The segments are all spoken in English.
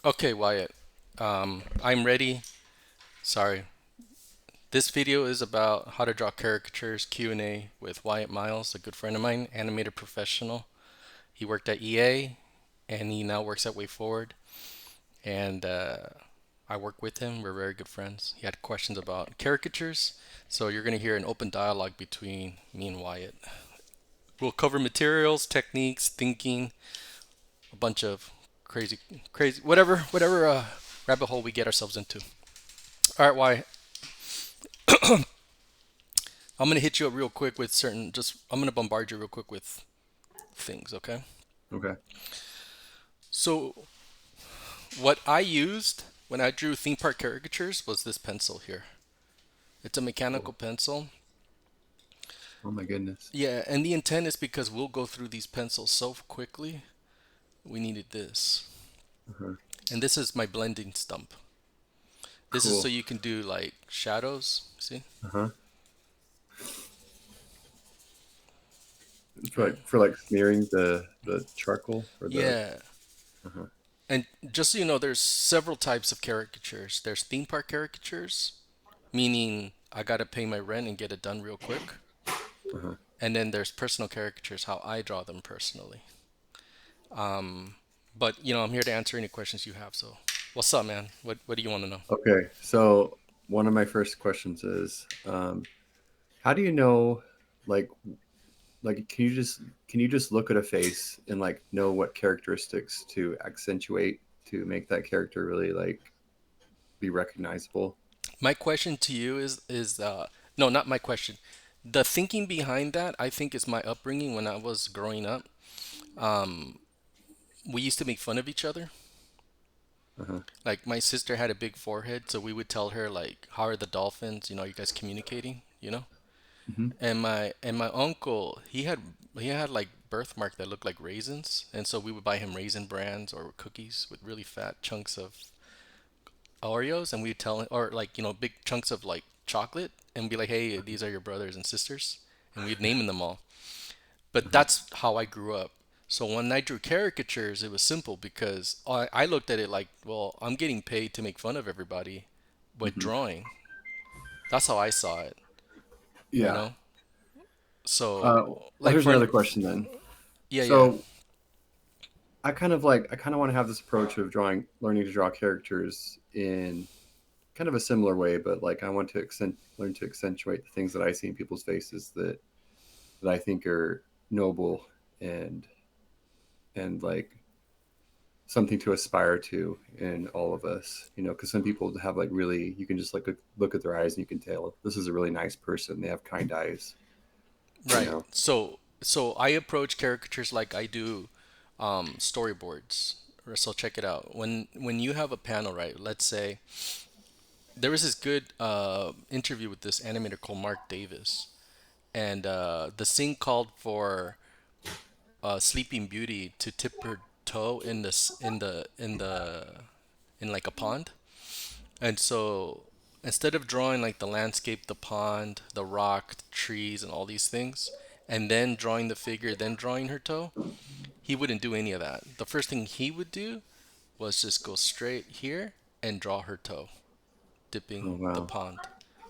Okay, Wyatt. I'm ready. Sorry. This video is about how to draw caricatures Q&A with Wyatt Miles, a good friend of mine, animator professional. He worked at EA and he now works at WayForward. And I work with him. We're very good friends. He had questions about caricatures. So you're going to hear an open dialogue between me and Wyatt. We'll cover materials, techniques, thinking, a bunch of crazy, whatever rabbit hole we get ourselves into. All right, Wyatt. I'm gonna hit you up real quick with certain. I'm gonna bombard you real quick with things. Okay. Okay. So what I used when I drew theme park caricatures was this pencil here. It's a mechanical Cool. pencil. Oh my goodness. Yeah, and the intent is because we'll go through these pencils so quickly. We needed this, Uh-huh. and this is my blending stump. This is so Cool. you can do like shadows. See? Uh-huh. For Right. like smearing the charcoal or the Yeah. uh-huh. And just so you know, there's several types of caricatures. There's theme park caricatures, meaning I gotta pay my rent and get it done real quick. Uh-huh. And then there's personal caricatures, how I draw them personally. But I'm here to answer any questions you have. So, what's up, man? What do you want to know? Okay. So one of my first questions is how do you know like can you just look at a face and like know what characteristics to accentuate to make that character really like be recognizable? My question to you is no, not my question. The thinking behind that, I think, is my upbringing when I was growing up. We used to make fun of each other. Uh-huh. Like my sister had a big forehead, so we would tell her like, "How are the dolphins? Are you guys communicating?" Hmm. And my uncle, he had like birthmark that looked like raisins, and so we would buy him raisin brands or cookies with really fat chunks of Oreos, and we'd tell him, or like big chunks of like chocolate, and be like, "Hey, these are your brothers and sisters," and we'd name them all. But Uh-huh. that's how I grew up. So when I drew caricatures, it was simple because I looked at it like, well, I'm getting paid to make fun of everybody with Hmm. drawing. That's how I saw it, you Yeah. know? So, Well, like here's for an, another question then. yeah, yeah. So I kind of want to have this approach of learning to draw characters in kind of a similar way, but like I want to learn to accentuate the things that I see in people's faces that I think are noble and like something to aspire to in all of us, you know, because some people have like really, you can just like look at their eyes and you can tell this is a really nice person. They have kind eyes, you Right. know. So I approach caricatures like I do storyboards. So check it out. When you have a panel, right? Let's say there was this good interview with this animator called Mark Davis, and the scene called for Sleeping Beauty to tip her toe in this in like a pond. And so instead of drawing like the landscape, the pond, the rock, the trees, and all these things, and then drawing the figure, then drawing her toe, he wouldn't do any of that. The first thing he would do was just go straight here and draw her toe, Oh dipping the wow. pond.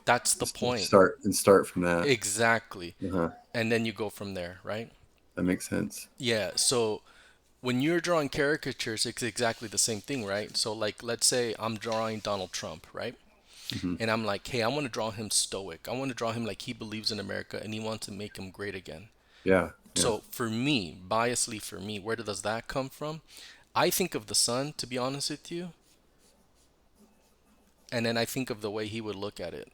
That's the Just point. start from that. Exactly. Uh-huh. And then you go from there, right? That makes sense. Yeah. So when you're drawing caricatures, it's exactly the same thing, right? So, like, let's say I'm drawing Donald Trump, right? Hmm. And I'm like, hey, I want to draw him stoic. I want to draw him like he believes in America and he wants to make him great again. Yeah. Yeah. So, for me, biasly for me, where does that come from? I think of the sun, to be honest with you, and then I think of the way he would look at it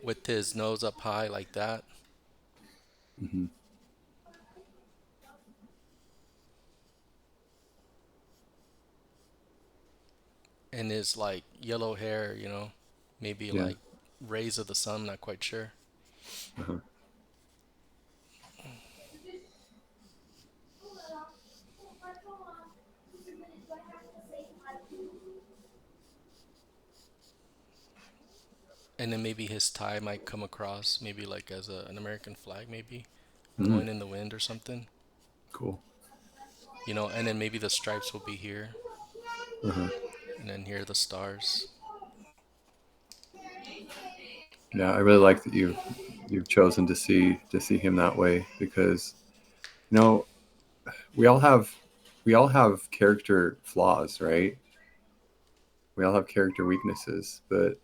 with his nose up high like that Hmm. and his like yellow hair, maybe Yeah. like rays of the sun, not quite sure. Uh-huh. And then maybe his tie might come across, maybe like as an American flag, maybe Mm. blowing in the wind or something. Cool. and then maybe the stripes will be here, Uh-huh. and then here are the stars. Yeah, I really like that you've chosen to see him that way because you know we all have we all have character flaws, right? We all have character weaknesses, but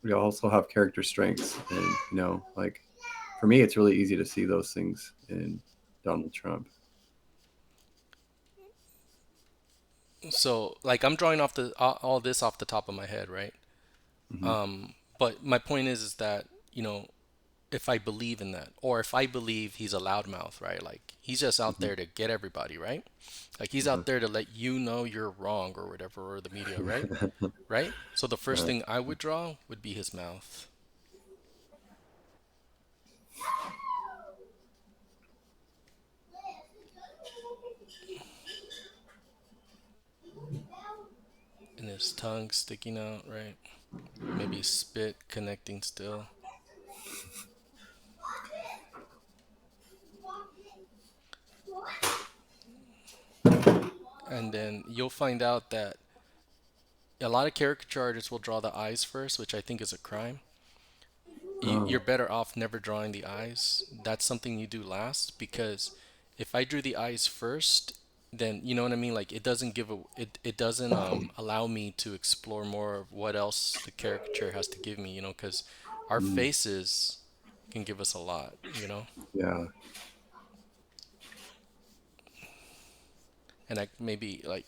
we also have character strengths. And like for me, it's really easy to see those things in Donald Trump. So, like, I'm drawing off the all this off the top of my head, right? Hmm. But my point is that, if I believe in that, or if I believe he's a loudmouth, right? Like, he's just out Hmm. there to get everybody, right? Like, he's Uh-huh. out there to let you know you're wrong or whatever, or the media, right? Right? So the first Uh-huh. thing I would draw would be his mouth. And his tongue sticking out, right? Maybe spit connecting still. And then you'll find out that a lot of caricature artists will draw the eyes first, which I think is a crime. You're Oh. better off never drawing the eyes. That's something you do last, because if I drew the eyes first, then you know what I mean. Like, it doesn't give a it doesn't allow me to explore more of what else the caricature has to give me. Because our Mm. faces can give us a lot. Yeah. And I maybe like,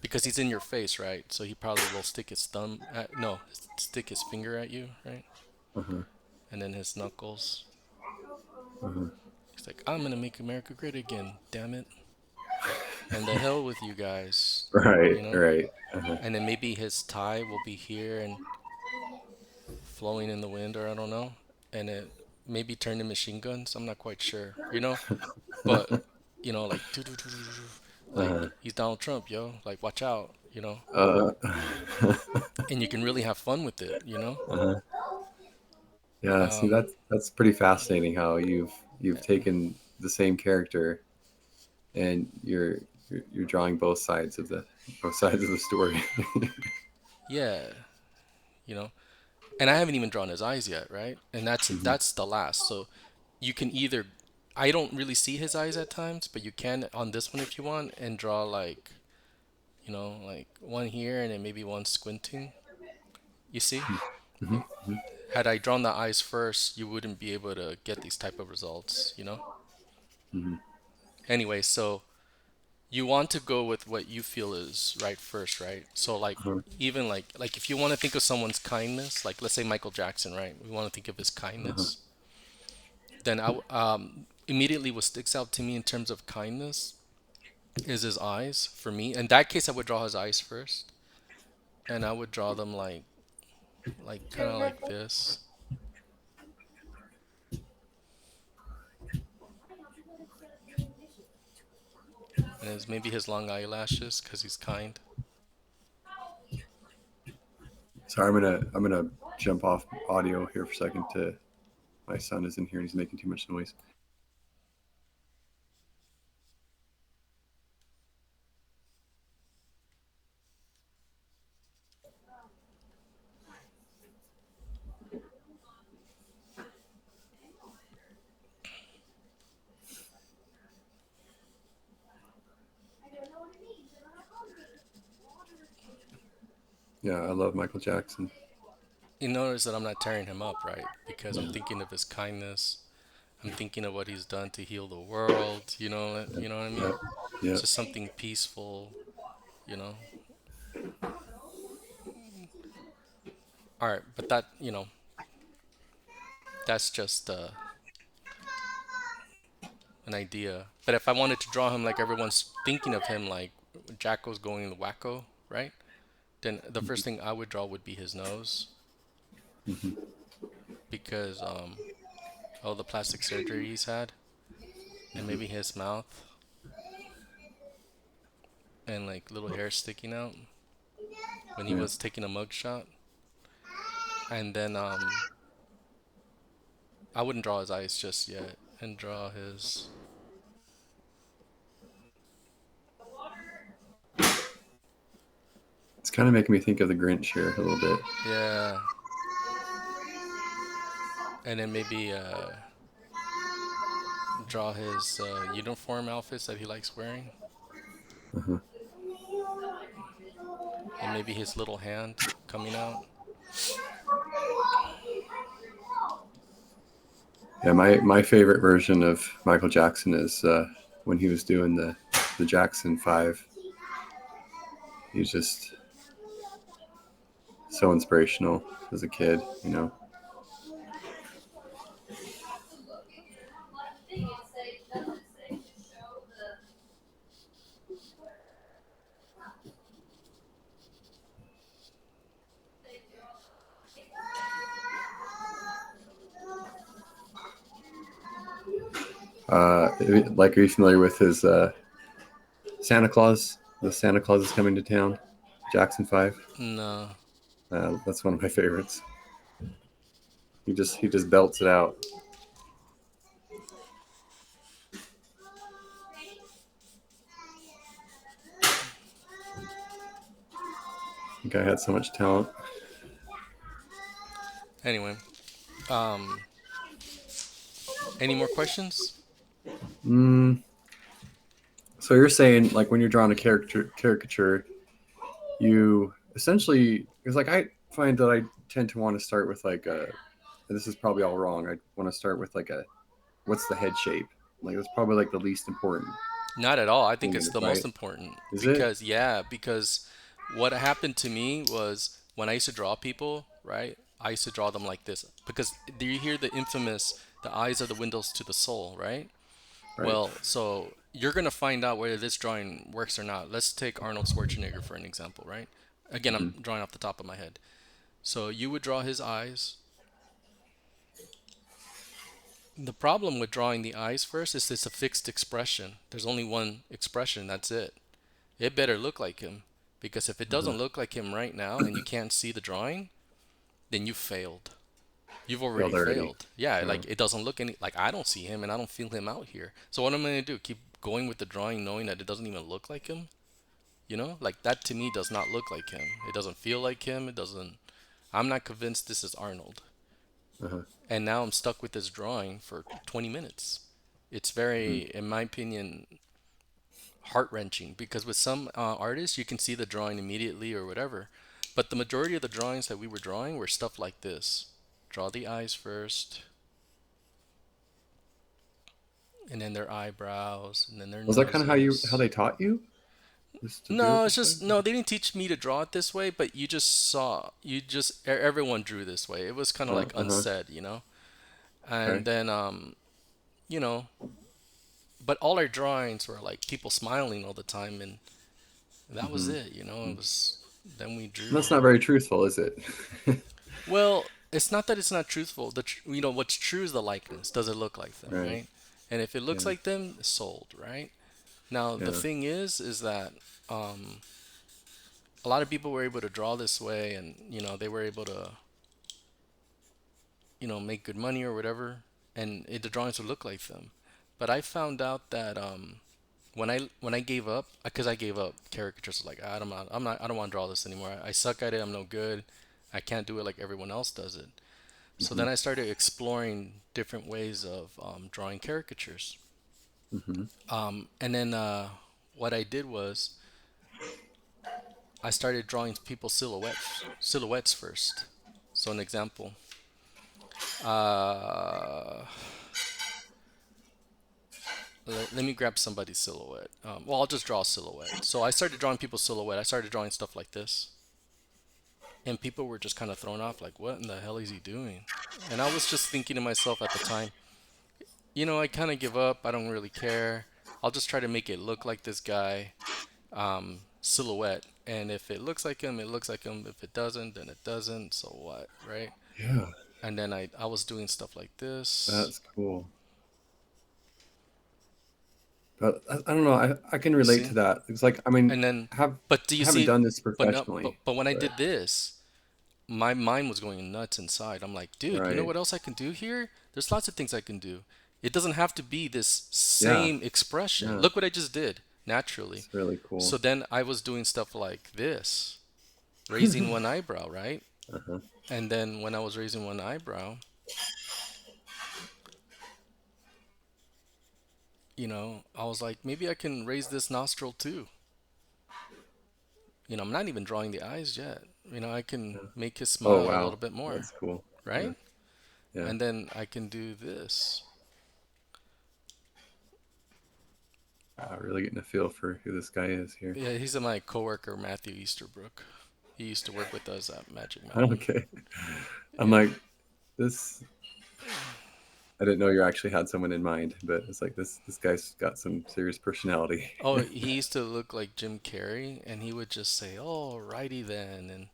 because he's in your face, right? So he probably will stick his thumb at no, stick his finger at you, right? Uh-huh. And then his knuckles. Uh-huh. He's like, I'm gonna make America great again, damn it. And the hell with you guys, Right. you know? Right. Uh-huh. And then maybe his tie will be here and flowing in the wind, or I don't know. And it maybe turn to machine guns. I'm not quite sure. But, like, Uh-huh. like he's Donald Trump, yo. Like, watch out. Uh, And you can really have fun with it. uh-huh. Yeah. See, Um, that's pretty fascinating how you've taken the same character and you're drawing both sides of the story. yeah, you know. And I haven't even drawn his eyes yet, right? And that's Hmm. that's the last. So you can either, I don't really see his eyes at times, but you can on this one if you want, and draw like one here and then maybe one squinting. You see? Hmm. Like, had I drawn the eyes first, you wouldn't be able to get these type of results. Hmm. Anyway, so you want to go with what you feel is right first, right? So, like, Uh-huh. even like if you want to think of someone's kindness, like let's say Michael Jackson, right? We want to think of his Uh-huh. kindness. Then immediately what sticks out to me in terms of kindness is his eyes for me. In that case, I would draw his eyes first, and I would draw them like kind of like this, and his maybe his long eyelashes because he's kind. Sorry, I'm gonna jump off audio here for a second. To my son is in here and he's making too much noise. Yeah, I love Michael Jackson. You notice that I'm not tearing him up, right? Because I'm Yeah. thinking of his kindness. I'm thinking of what he's done to heal the world. You know what I Yeah. mean? Yeah. It's just something peaceful. You know. All right, but that's just an idea. But if I wanted to draw him like everyone's thinking of him, like Jacko's going wacko, right? Then the first thing I would draw would be his nose, Hmm. because all the plastic surgery he's had, and maybe his mouth and like little hair sticking out when he Yeah. was taking a mugshot. And then I wouldn't draw his eyes just yet, and draw his kind of making me think of the Grinch here a little bit. Yeah, and then maybe draw his uniform outfits that he likes wearing, Uh-huh. and maybe his little hand coming out. Yeah, my favorite version of Michael Jackson is when he was doing the Jackson 5. He's just so inspirational as a kid, you know. Like, are you familiar with his Santa Claus? The Santa Claus is coming to town, Jackson 5. No, That's one of my favorites. He just belts it out. I think I had so much talent. anyway, um, any more questions? Mm, so you're saying like when you're drawing a caricature, you essentially it's like I find that I tend to want to start with like a. And this is probably all wrong. I want to start with like a what's the head shape? Like that's probably like the least important Not at all. I think thing in it's it, the most right? important Is it? because, yeah, because what happened to me was when I used to draw people, right? I used to draw them like this because do you hear the infamous, the eyes are the windows to the soul, right? Right. Well, so you're going to find out whether this drawing works or not. Let's take Arnold Schwarzenegger for an example, right? Again, I'm Mm-hmm. drawing off the top of my head. So you would draw his eyes. The problem with drawing the eyes first is it's a fixed expression. There's only one expression, that's it. It better look like him. Because if it Uh-huh. doesn't look like him right now and you can't see the drawing, then you failed. You've already Failed already. failed. Yeah, Uh, like it doesn't look any like I don't see him and I don't feel him out here. So what am I gonna do? Keep going with the drawing knowing that it doesn't even look like him? You know? Like that to me does not look like him. It doesn't feel like him. It doesn't I'm not convinced this is Arnold. uh-huh. And now I'm stuck with this drawing for 20 minutes. It's Mm-hmm. very, in my opinion, heart wrenching because with some artists you can see the drawing immediately or whatever, but the majority of the drawings that we were drawing were stuff like this: draw the eyes first, and then their eyebrows, and then their Was that kind of how noses. they taught you? Just to do it No, it's this way? just no. They didn't teach me to draw it this way, but you just saw. You just everyone drew this way. It was kind of like Uh-huh. unsaid, you know. And Okay. then you know, but all our drawings were like people smiling all the time, and that was Mm-hmm. it. You know, it was. Then we drew. That's not very truthful, is it? Well, it's not that it's not truthful. What's true is the likeness. Does it look like them, Right. right? And if it looks Yeah. like them, it's sold, right? Now the Yeah. thing is that um, a lot of people were able to draw this way, and they were able to make good money or whatever, and the drawings would look like them. But I found out that when I gave up, because I gave up caricatures, like I don't want to draw this anymore. I suck at it. I'm no good. I can't do it like everyone else does it. So Mm-hmm. then I started exploring different ways of drawing caricatures. Mm-hmm. And then what I did was I started drawing people's silhouettes first. So an example, uh, let me grab somebody's silhouette. Well, I'll just draw a silhouette. So I started drawing people's silhouette. I started drawing stuff like this. And people were just kind of thrown off, like, what in the hell is he doing? And I was just thinking to myself at the time, I kind of give up. I don't really care. I'll just try to make it look like this guy, silhouette. And if it looks like him, it looks like him. If it doesn't, then it doesn't. So what, right? Yeah. And then I was doing stuff like this. That's cool. But I don't know. I can You relate see? to that. It's like I mean, And then, have but do I you haven't see? done this But no, professionally, but when I but did this, my mind was going nuts inside. I'm like, dude, you know right. what else I can do here? There's lots of things I can do. It doesn't have to be this Yeah. same expression. Yeah. Look what I just did naturally. It's really So cool. then I was doing stuff like this. raising one eyebrow, right? Uh-huh. And then when I was raising one eyebrow, I was like, maybe I can raise this nostril too. I'm not even drawing the eyes yet. I can Yeah. make his Oh smile a little wow, bit more, that's cool. Yeah, right? yeah. And then I can do this. Really getting a feel for who this guy is here. Yeah, he's my coworker, Matthew Easterbrook. He used to work with us at Magic Mountain. Okay, I'm Yeah. like this. I didn't know you actually had someone in mind, but it's like this guy's got some serious personality. Oh, he used to look like Jim Carrey, and he would just say, "Oh, righty then," and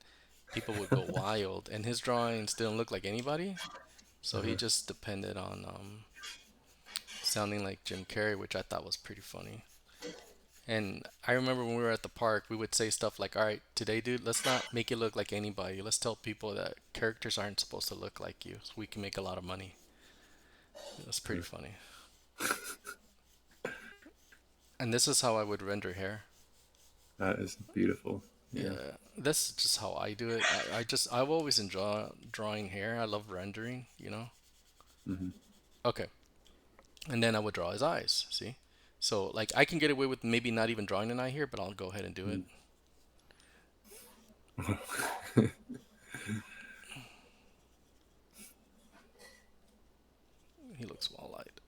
people would go wild. And his drawings didn't look like anybody, so he Uh-huh. just depended on sounding like Jim Carrey, which I thought was pretty funny. And I remember when we were at the park, we would say stuff like, "All right, today, dude, let's not make it look like anybody. Let's tell people that characters aren't supposed to look like you, so we can make a lot of money." It was pretty funny. And this is how I would render hair. That is beautiful. Yeah. Yeah, that's just how I do it. I've always enjoyed drawing hair. I love rendering. Hmm. Okay, and then I would draw his eyes. See, so like I can get away with maybe not even drawing an eye here, but I'll go ahead and do it. He looks wall-eyed.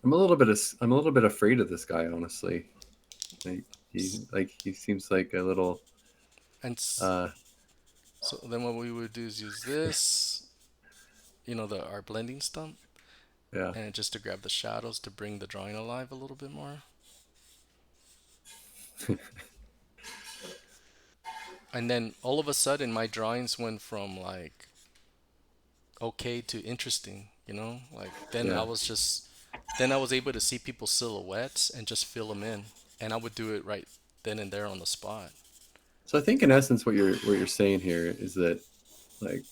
I'm a little bit afraid of this guy, honestly. Like he seems like a little And uh so then what we would do is use this, the our blending stump, yeah. and just to grab the shadows to bring the drawing alive a little bit more. And then all of a sudden, my drawings went from like okay to interesting. Like Yeah. then I was able to see people's silhouettes and just fill them in, and I would do it right then and there on the spot. So I think in essence what you're saying here is that like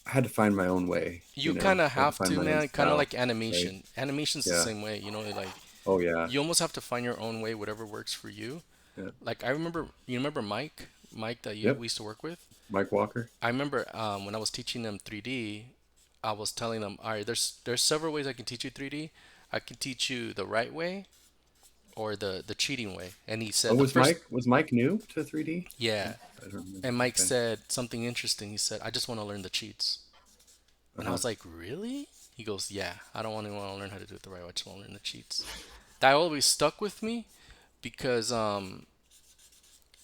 I had to find my own way, You kind of I had to have find to, my own man. Kind of style, like right? animation. Animation's the Yeah. same way, like Oh yeah. you almost have to find your own way, whatever works for you. Yeah. Like you remember Mike that we Yep. used to work with. Mike Walker. I remember when I was teaching them 3D, I was telling them, all right, there's several ways I can teach you 3D. I can teach you the right way or the cheating way. And he Oh, said the first, Was Mike new to 3D? yeah. I don't remember. And Mike Okay. said something interesting. He said, I just want to learn the cheats. And I Uh-huh. was like, really? He goes, yeah. I don't want to learn how to do it the right way. I just want to learn the cheats. That always stuck with me because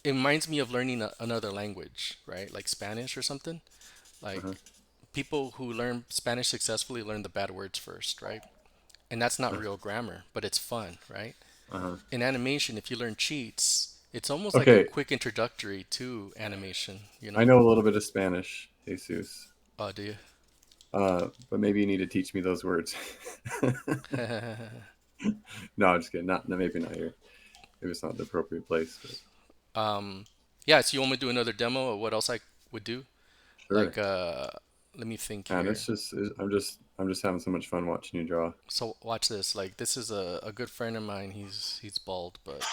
it reminds me of learning another language, right? Like Spanish or something. Uh-huh. Like people who learn Spanish successfully learn the bad words first, right? And that's not real grammar, but it's fun, right? Uh-huh. In animation, if you learn cheats, it's almost like a Okay, quick introductory to animation, you I know? know a little bit of Spanish, Jesus. Oh, do you? But maybe you need to teach me those words. No, I'm just kidding. Not, no, maybe not here. Maybe it's not the appropriate place, but um, yeah, so you want me to do another demo of what else I would do? sure. Like, let me think And here. I'm just having so much fun watching you draw. So watch this. Like, this is a good friend of mine. He's bald, but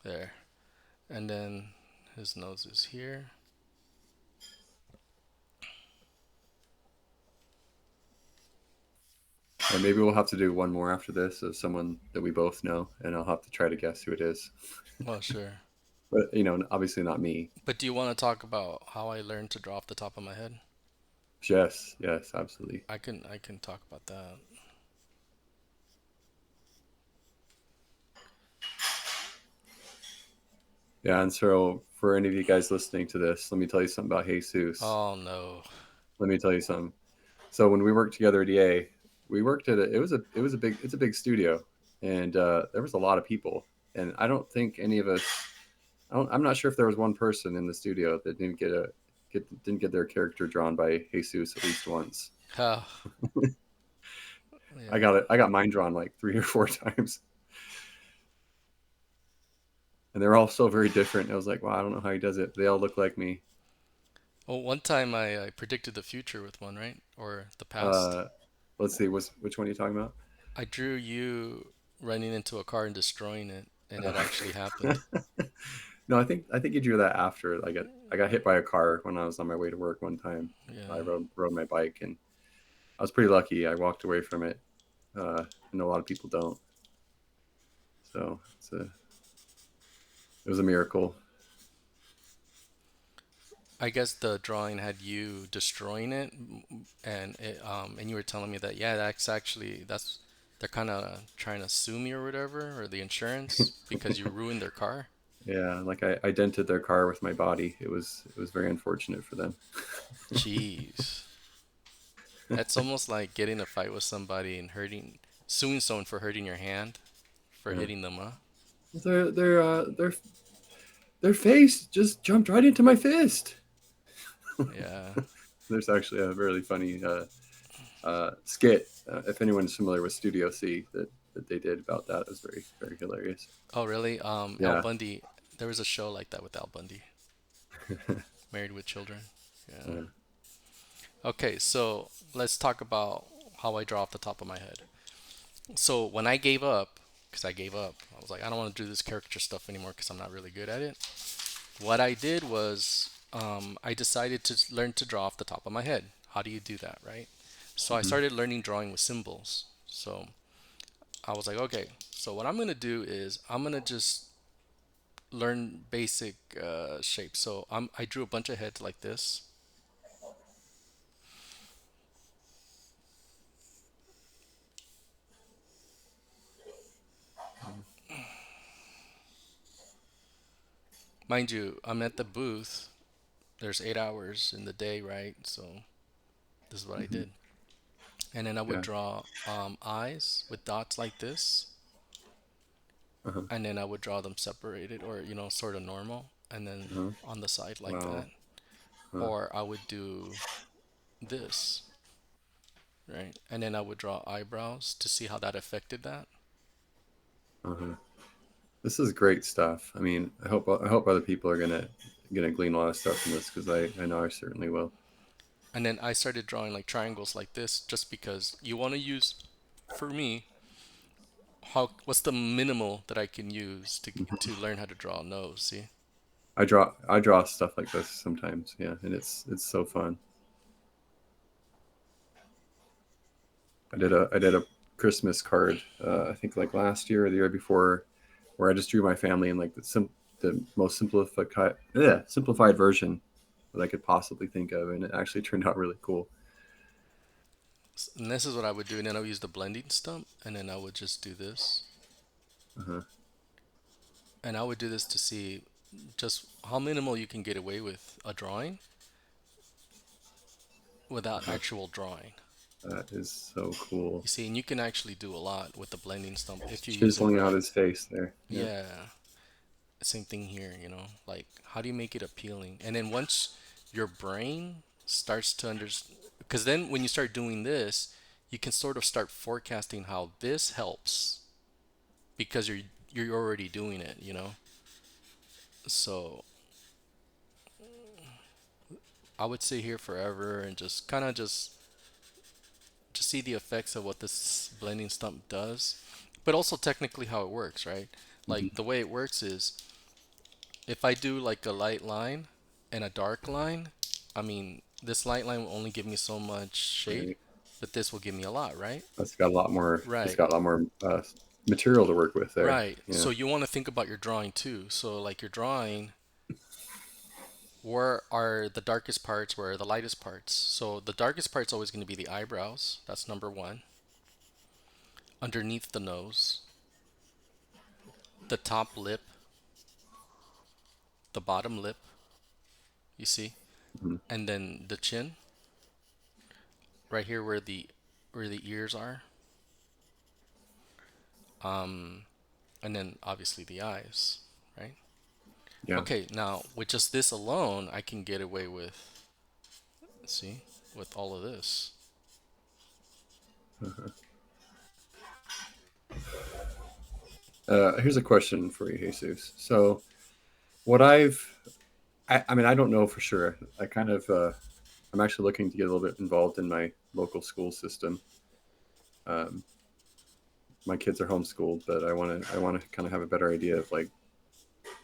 there. And then his nose is here. And maybe we'll have to do one more after this of someone that we both know, and I'll have to try to guess who it is. Well, sure. But obviously not me. But do you want to talk about how I learned to draw off the top of my head? Yes, yes, absolutely. I can talk about that. Yeah, and so for any of you guys listening to this, let me tell you something about Jesus. Oh no. Let me tell you something. So when we worked together at EA, we worked at it's a big studio, and there was a lot of people, and I don't think any of us. I'm not sure if there was one person in the studio that didn't get their character drawn by Jesus at least once. Oh, yeah. I got mine drawn like 3 or 4 times, and they're all so very different. I was like, wow, I don't know how he does it. They all look like me. Oh, one time I predicted the future with one, right? Or the past. Uh, let's see, which one are you talking about? I drew you running into a car and destroying it, and it Uh, actually happened. no, I think you drew that after I got hit by a car when I was on my way to work one time. I Yeah. rode my bike and I was pretty lucky. I walked away from it. I know a lot of people don't, so it was a miracle. I guess the drawing had you destroying it, and you were telling me that yeah, that's they're kind of trying to sue me or whatever, or the insurance because you ruined their car. Yeah, like I dented their car with my body. It was very unfortunate for them. Jeez, that's almost like getting in a fight with somebody and suing someone for hurting your hand for Yeah. hitting them, huh? Their face just jumped right into my fist. Yeah. There's actually a really funny skit. If anyone's familiar with Studio C, that they did about that, it was very very hilarious. Oh, really? Al Yeah. Bundy. There was a show like that with Al Bundy, Married with Children. Yeah. uh, Okay, so let's talk about how I draw off the top of my head. So when I gave up, because I gave up, I was like, I don't want to do this caricature stuff anymore because I'm not really good at it. What I did was I decided to learn to draw off the top of my head. How do you do that, right? So I mhm, started learning drawing with symbols. So I was like, okay, so what I'm going to do is I'm going to just learn basic shapes. So I drew a bunch of heads like this. Mind you, I'm at the booth. There's 8 hours in the day, right? So this is what I mhm, did. And then I would yeah. draw eyes with dots like this, Uh-huh, and then I would draw them separated or sort of normal, and then uh-huh. on the side like Wow. that. Uh, Or I would do this, right? And then I would draw eyebrows to see how that affected that. uh-huh. This is great stuff. I mean, I hope other people are gonna glean a lot of stuff from this because I know I certainly will. And then I started drawing like triangles like this just because you want to use, for me, what's the minimal that I can use to learn how to draw a nose, see? I draw stuff like this sometimes. Yeah, and it's so fun. I did a Christmas card. I think like last year or the year before, where I just drew my family in like the most simplified version that I could possibly think of, and it actually turned out really cool. And this is what I would do, and then I would use the blending stump, and then I would just do this. Uh-huh. And I would do this to see just how minimal you can get away with a drawing without Uh-huh. actual drawing. That is so cool. You see, and you can actually do a lot with the blending stump if you use it Chiseling out right. his face there. Yeah. Yeah, same thing here, like how do you make it appealing? And then once your brain starts to understand, because then when you start doing this, you can sort of start forecasting how this helps because you're already doing it. So I would sit here forever and just kind of just see the effects of what this blending stump does, but also technically how it works, right? Mhm. Like the way it works is if I do like a light line and a dark line, I mean, this light line will only give me so much shade, Right. but this will give me a lot, right? That's got a lot more. It's Right. got a lot more material to work with there. Right. Yeah. So you want to think about your drawing too. So like your drawing, where are the darkest parts, where are the lightest parts? So the darkest part's always going to be the eyebrows. That's number one. Underneath the nose, the top lip, the bottom lip, you see? Mhm. And then the chin, right here where the ears are. And then obviously the eyes, right? Yeah. Okay, now with just this alone, I can get away with, see, with all of this. Uh-huh. Here's a question for you, Jesus. So, what I've I mean, I don't know for sure. I kind of I'm actually looking to get a little bit involved in my local school system. Um, my kids are homeschooled, but I want to kind of have a better idea of like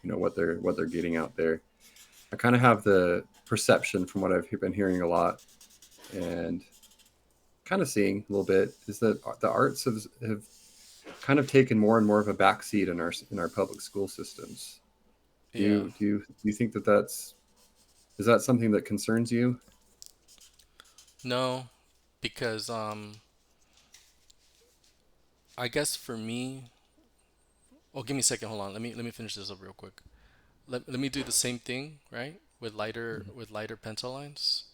what they're getting out there. I kind of have the perception from what I've been hearing a lot and kind of seeing a little bit is that the arts have kind of taken more and more of a backseat in our public school systems. Yeah. Do you think that that's is that something that concerns you? No, because I guess for me, oh, give me a second. Hold on. Let me finish this up real quick. Let me do the same thing, right? With lighter pencil lines.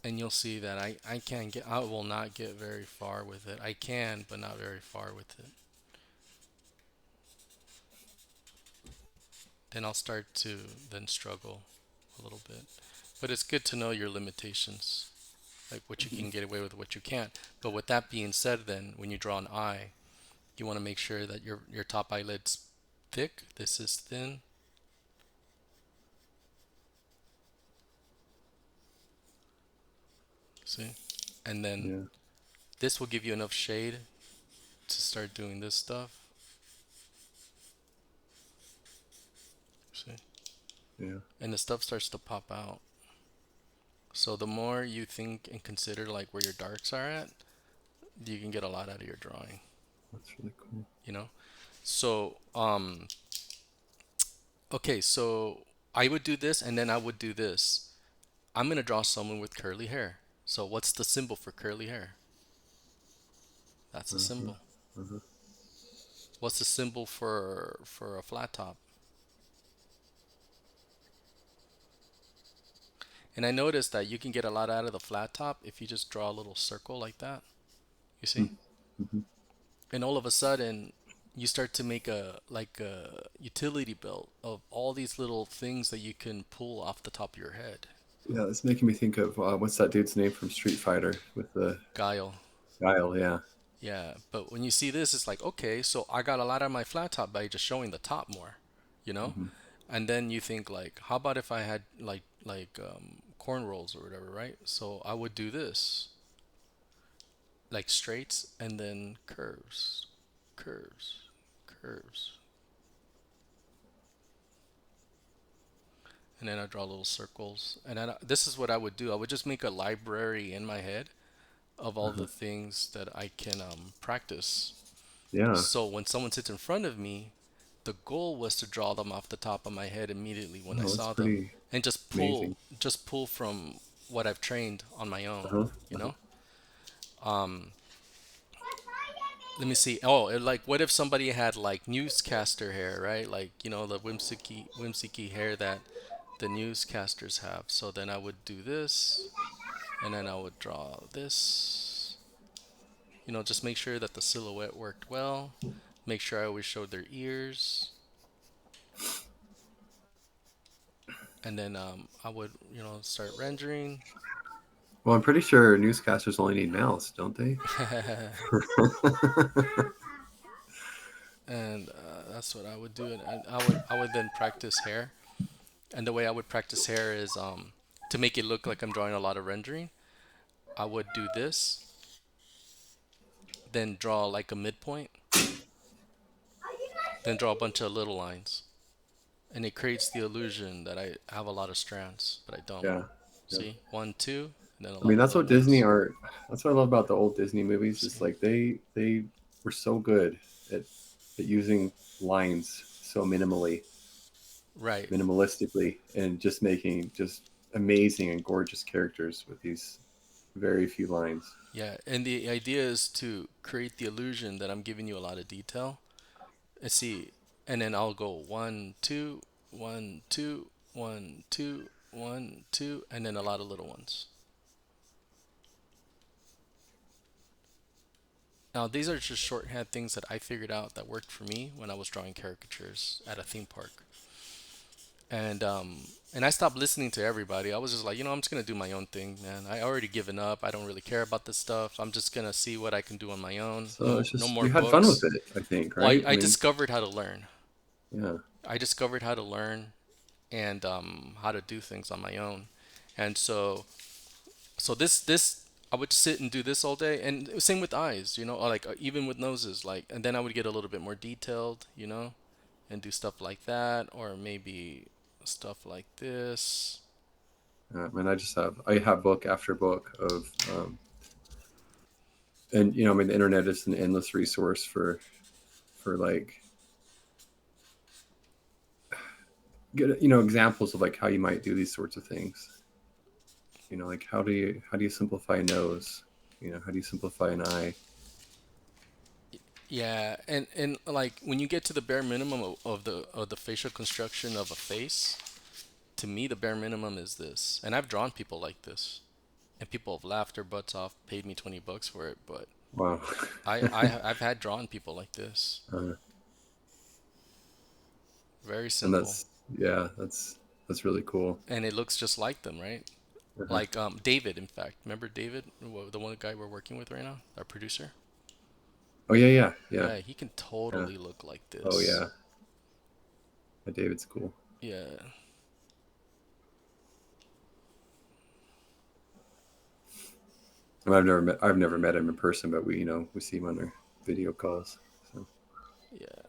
And you'll see that I will not get very far with it. I can, but not very far with it. Then I'll start to then struggle a little bit. But it's good to know your limitations, like what you can get away with, what you can't. But with that being said, then when you draw an eye, you want to make sure that your top eyelid's thick. This is thin. See? And then Yeah, this will give you enough shade to start doing this stuff. See? yeah, And the stuff starts to pop out. So the more you think and consider like where your darks are at, you can get a lot out of your drawing, that's really cool. you know? So, okay, so I would do this and then I would do this. I'm gonna draw someone with curly hair. So what's the symbol for curly hair? That's a Uh-huh, symbol. uh-huh. What's the symbol for a flat top? And I noticed that you can get a lot out of the flat top if you just draw a little circle like that. You see? Mm-hmm. And all of a sudden, you start to make a utility belt of all these little things that you can pull off the top of your head. Yeah, it's making me think of what's that dude's name from Street Fighter with the Guile. Guile? Yeah. Yeah, but when you see this, it's like, okay, so I got a lot of my flat top by just showing the top more, you know? Mm-hmm. And then you think like, how about if I had corn rolls or whatever, right? So I would do this, like straights and then curves, curves, curves. And then I draw little circles. And then this is what I would do. I would just make a library in my head of all Uh-huh. the things that I can practice. Yeah. So when someone sits in front of me, the goal was to draw them off the top of my head immediately when I Oh, that's saw them, pretty and amazing. just pull from what I've trained on my own. Uh-huh. You Uh-huh. know. Um, Let me see. Oh, like what if somebody had like newscaster hair, right? Like the whimsicky hair that the newscasters have. So then I would do this, and then I would draw this. Just make sure that the silhouette worked well. Make sure I always showed their ears, and then I would start rendering. Well, I'm pretty sure newscasters only need mouths, don't they? And that's what I would do, and I would then practice hair. And the way I would practice hair is to make it look like I'm drawing a lot of rendering. I would do this, then draw like a midpoint, then draw a bunch of little lines, and it creates the illusion that I have a lot of strands, but I don't. Yeah. Yeah. See, one, two, and then a I lot mean, of that's little what Disney ones. are. That's what I love about the old Disney movies. Is See, like they were so good at using lines so right. minimalistically, and just making just amazing and gorgeous characters with these very few lines. Yeah, and the idea is to create the illusion that I'm giving you a lot of detail. And see, and then I'll go one, two, one, two, one, two, one, two, and then a lot of little ones. Now, these are just shorthand things that I figured out that worked for me when I was drawing caricatures at a theme park. and I stopped listening to everybody. I was just like, I'm just gonna do my own thing, man. I already given up. I don't really care about this stuff. I'm just gonna see what I can do on my own. So No, it's no just more you had fun with books. it, I think, Well, right? I I mean, discovered how to learn. yeah. I discovered how to learn and how to do things on my own. And so this I would sit and do this all day, and same with eyes, or like even with noses, like, and then I would get a little bit more detailed, and do stuff like that, or maybe stuff like this. And I have book after book of, and I mean, the internet is an endless resource for like good, examples of like how you might do these sorts of things. Like how do you simplify a nose? How do you simplify an eye? Yeah, and like when you get to the bare minimum of the facial construction of a face, to me the bare minimum is this. And I've drawn people like this, and people have laughed their butts off, paid me $20 for it, but Wow. I've had drawn people like this. uh, Very and simple. that's really cool. And it looks just like them, right? Uh-huh. Like David, in fact. Remember David, the one guy we're working with right now, our producer? Oh yeah, yeah, yeah, Yeah, he can yeah. totally look like Oh this. yeah, David's cool. Yeah. I mean, I've never met him in person, but we see him on our video calls. So Yeah.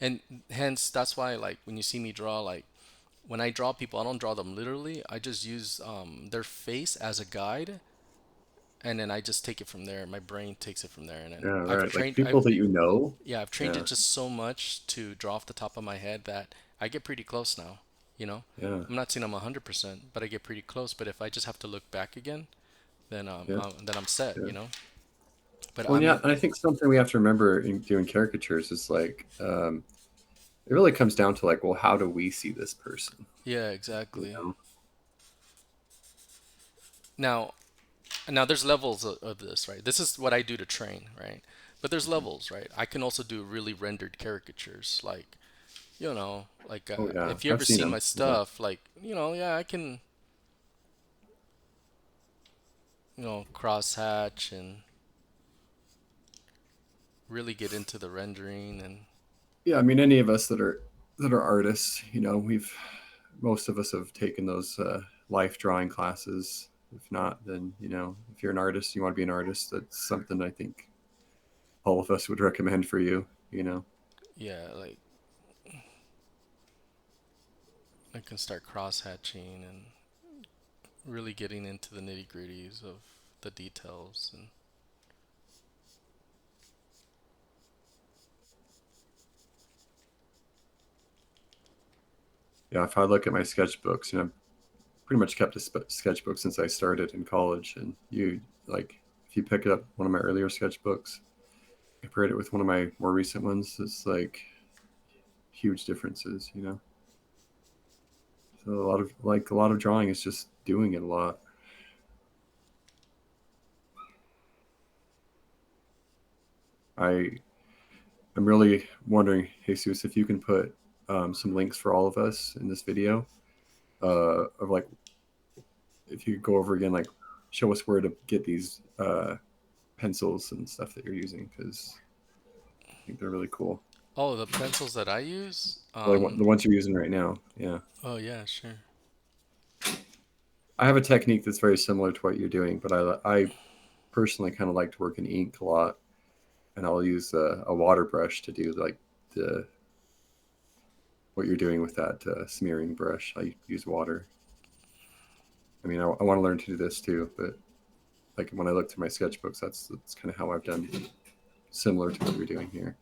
And hence that's why, like, when you see me draw, like, when I draw people, I don't draw them literally. I just use their face as a guide, and then I just take it from there. My brain takes it from there, and then yeah, I've right. Like trained. people that you know. Yeah, I've trained it Yeah, just so much to draw off the top of my head that I get pretty close now. You know, yeah, I'm not saying I'm 100%, but I get pretty close. But if I just have to look back again, yeah, then I'm set. yeah. But Well, I yeah, mean, and I think something we have to remember in doing caricatures is like, it really comes down to like, well, how do we see this person? yeah, You exactly. know? Now, now there's levels of this, right? This is what I do to train, right? But there's Mhm. levels, right? I can also do really rendered caricatures, like, like Oh yeah, if you I've ever seen see my them. Yeah, stuff, like, yeah, I can, crosshatch and really get into the rendering and yeah. I mean, any of us that are artists, we've most of us have taken those life drawing classes. If not, then if you're an artist, you want to be an artist. That's something I think all of us would recommend for you. yeah, like I can start crosshatching and really getting into the nitty gritties of the details and Yeah, if I look at my sketchbooks, pretty much kept a sketchbook since I started in college. And like, if you pick up one of my earlier sketchbooks, compared it with one of my more recent ones, it's like huge differences. So a lot of drawing is just doing it a lot. I am really wondering, Jesus, if you can put some links for all of us in this video, of like, if you could go over again, like show us where to get these pencils and stuff that you're using, because I think they're really cool. oh, the pencils that I use. The ones you're using right now. Yeah. Oh yeah, sure. I have a technique that's very similar to what you're doing, but I personally kind of like to work in ink a lot, and I'll use a water brush to do like the what you're doing with that smearing brush. I use water. I mean, I want to learn to do this too, but like when I look through my sketchbooks, that's kind of how I've done, similar to what you're doing here.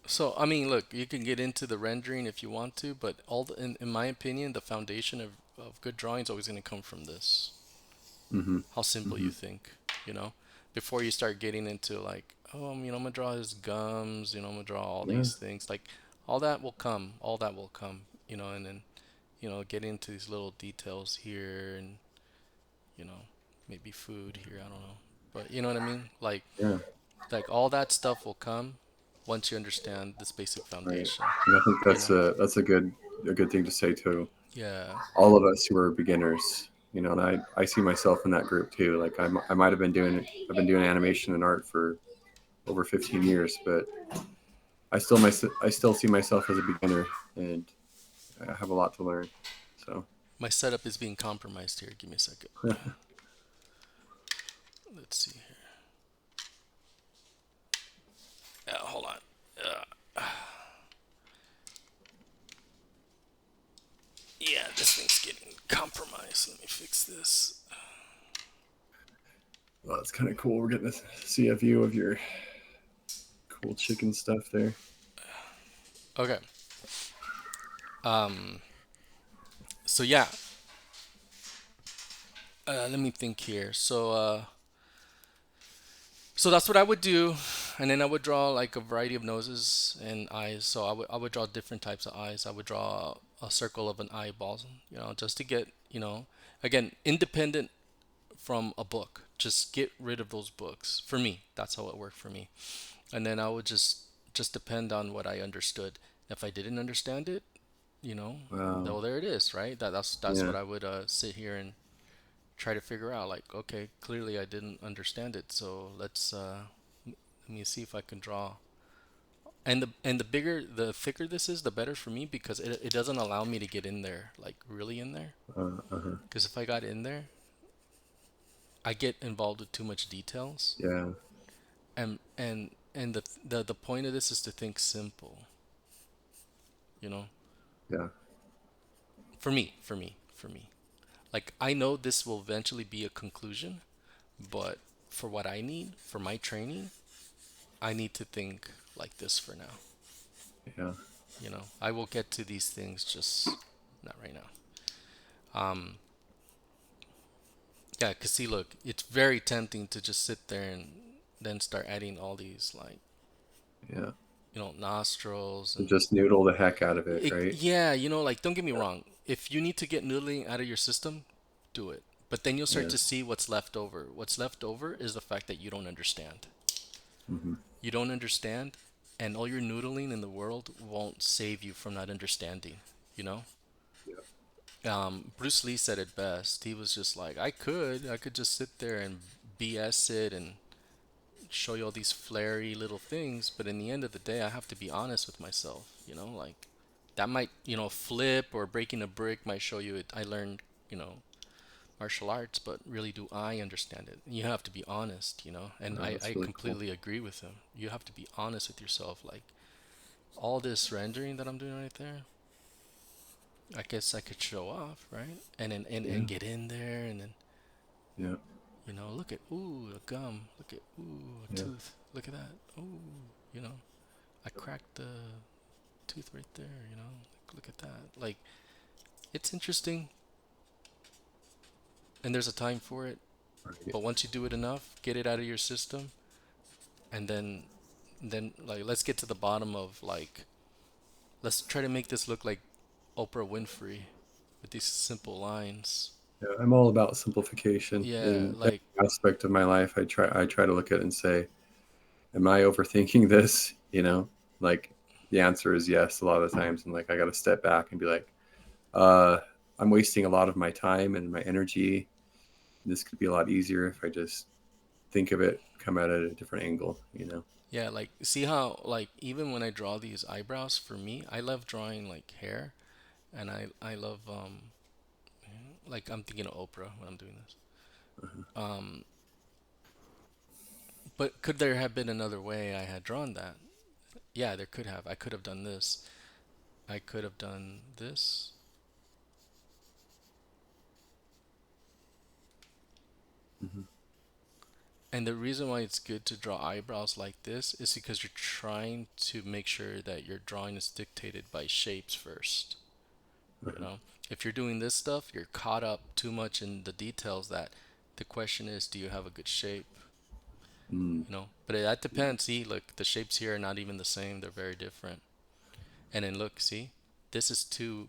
So I mean, look, you can get into the rendering if you want to, but in my opinion, the foundation of good drawing is always going to come from this. Mm-hmm. How simple Mm-hmm. you think, you know, before you start getting into like, oh, I'm gonna draw his gums, I'm gonna draw all Yeah. these things. Like, all that will come, all that will come, and then, get into these little details here, and you know, maybe food here, I don't know. But you know what I mean? Yeah. Like all that stuff will come once you understand this basic Right. foundation, And I think you know? that's a good thing to say to Yeah. all of us who are beginners. You know, and I see myself in that group too. Like I might have been doing I've been doing animation and art for over 15 years, but I still see myself as a beginner, and I have a lot to learn. So My setup is being compromised here. Give me a second. Let's see here. Hold on. Yeah, this thing's getting compromised. Let me fix this. well, it's kind of cool. We're getting to see a view of your cool chicken stuff there. Okay. Um. So yeah. Let me think here. So that's what I would do, and then I would draw like a variety of noses and eyes. So I would draw different types of eyes. I would draw a circle of an eyeball, just to get, again, independent from a book. Just get rid of those books. For me, that's how it worked for me. And then I would just depend on what I understood. If I didn't understand it, Wow. though there it is, right? That's Yeah. what I would sit here and try to figure out. Like, okay, clearly I didn't understand it, so let me see if I can draw. And the bigger, the thicker this is, the better for me, because it doesn't allow me to get in there, like really in there. Uh-huh. Because if I got in there, I get involved with too much details, Yeah. and the point of this is to think simple, you know. Yeah. For me. Like, I know this will eventually be a conclusion, but for what I need for my training, I need to think like this for now. Yeah. I will get to these things, just not right now. Um, yeah, cause see, look, it's very tempting to just sit there and then start adding all these, like, Yeah. nostrils And and just noodle the heck out of it, right? yeah, like, don't get me wrong. If you need to get noodling out of your system, do it. But then you'll start Yeah. to see what's left over. What's left over is the fact that you don't understand. Hmm. You don't understand, and all your noodling in the world won't save you from not understanding, you know? Yeah. Bruce Lee said it best. He was just like, I could just sit there and BS it and show you all these flary little things, but in the end of the day, I have to be honest with myself. Like, that might, flip or breaking a brick might show you it. I learned, martial arts, but really, do I understand it? You have to be honest, and Wow, I that's really cool. completely agree with him. You have to be honest with yourself. Like, all this rendering that I'm doing right there, I guess I could show off, right? And then Yeah. and get in there, and then, Yeah. look at, ooh, a gum. Look at, ooh, a Yeah. tooth. Look at that. Ooh, I cracked the tooth right there. Like, look at that. Like, it's interesting, and there's a time for it. Right. But once you do it enough, get it out of your system, and then like, let's get to the bottom of, like, let's try to make this look like Oprah Winfrey with these simple lines. Yeah, I'm all about simplification Yeah, in like, every aspect of my life. I try to look at it and say, am I overthinking this? Like the answer is yes a lot of the times. And like I got to step back and be like, uh, I'm wasting a lot of my time and my energy. This could be a lot easier if I just think of it, come at it at a different angle. yeah, like, see how, like, even when I draw these eyebrows, for me, I love drawing like hair, and I love, like, I'm thinking of Oprah when I'm doing this. Uh-huh. Um, but could there have been another way I had drawn that? Yeah, there could have. I could have done this. I could have done this. Hmm. And the reason why it's good to draw eyebrows like this is because you're trying to make sure that your drawing is dictated by shapes first. You Uh-huh. know, if you're doing this stuff, you're caught up too much in the details that the question is, do you have a good shape? Mm. But that depends. See, look, the shapes here are not even the same. They're very different. And then look, see, this is too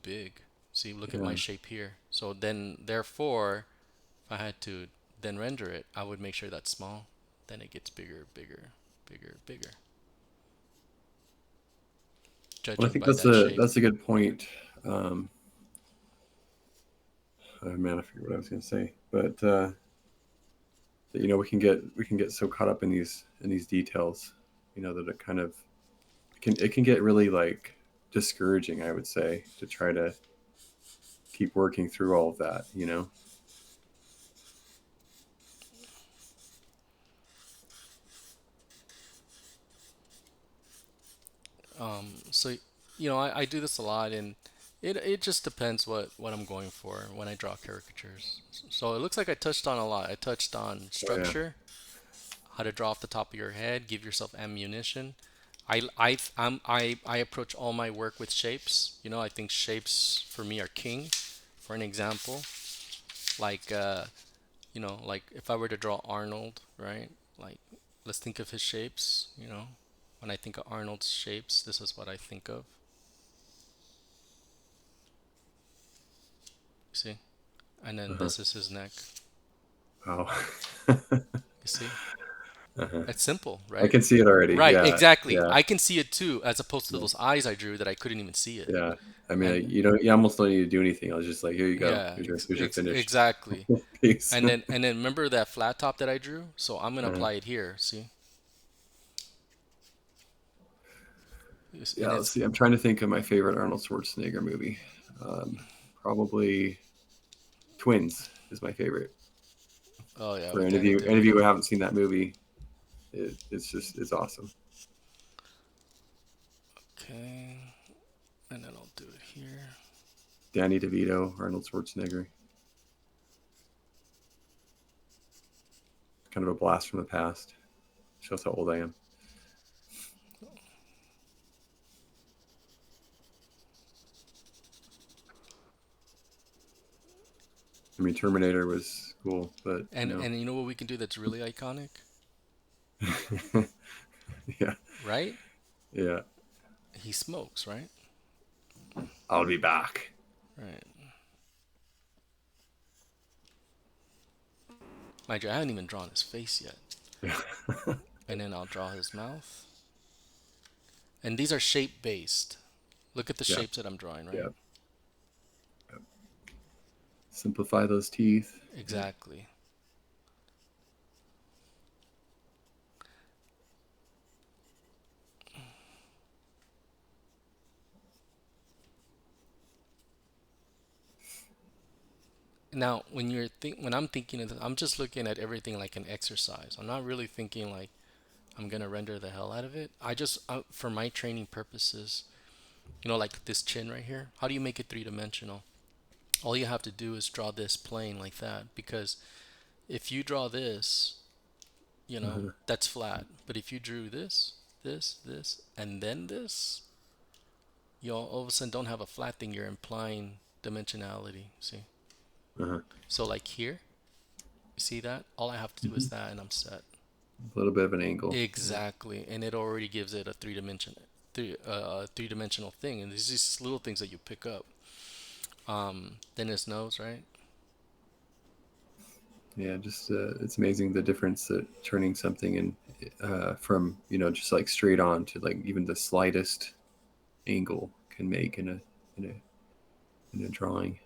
big. See, look at my Yeah. shape here. So then, therefore, if I had to then render it, I would make sure that's small. Then it gets bigger, bigger, bigger, bigger, Well, I judging think by that shape. that's a good point. Um, oh man, I forget what I was going to say, but you know, we can get so caught up in these details, you know, that it kind of it can get really like discouraging, I would say, to try to keep working through all of that, you know. So, you know, I do this a lot, and it just depends what I'm going for when I draw caricatures. So it looks like I touched on a lot. I touched on Oh yeah. structure, how to draw off the top of your head, give yourself ammunition. I approach all my work with shapes. You know, I think shapes for me are king. For an example, like you know, like if I were to draw Arnold, right? Like let's think of his shapes. You know, when I think of Arnold's shapes, this is what I think of. You see, and then Uh-huh. this is his neck. Wow. You see, Uh-huh. it's simple, I right? can see it already. Right, Yeah. exactly. Yeah. I can see it too, as opposed to Yeah. those eyes I drew that I couldn't even see it. Yeah. I mean, And you almost don't need to do anything. I was just like, here you go. yeah, Here's your finished exactly. piece. And then remember that flat top that I drew? So I'm gonna uh, apply it here. See, yeah. and Let's it's see. I'm trying to think of my favorite Arnold Schwarzenegger movie. Um, Probably Twins is my favorite. oh yeah, For with Danny any of you DeVito. who haven't seen that movie, it's just it's awesome. Okay, and then I'll do it here. Danny DeVito, Arnold Schwarzenegger, kind of a blast from the past. Shows how old I am. I mean, Terminator was cool, but you know, And you know what we can do that's really iconic, yeah, right? yeah. He smokes, right? I'll be back. Right. Mind you, I haven't even drawn his face yet. Yeah, And then I'll draw his mouth. And these are shape based. Look at the yeah, shapes that I'm drawing, right? yeah. Simplify those teeth. Yeah. Exactly. Now, when I'm thinking of this, I'm just looking at everything like an exercise. I'm not really thinking like I'm gonna render the hell out of it. I just for my training purposes, you know, like this chin right here. How do you make it three dimensional? All you have to do is draw this plane like that, because if you draw this, you know, Uh-huh. that's flat. But if you drew this, this, and then this, you all of a sudden don't have a flat thing. You're implying dimensionality. See? Uh-huh. So like here, you see that? All I have to do is Hmm. that, and I'm set. A little bit of an angle. Yeah. Exactly, and it already gives it a three dimensional thing. And these just little things that you pick up. Then his nose, right? Yeah, just it's amazing the difference that turning something in from you know just like straight on to like even the slightest angle can make in a in a drawing.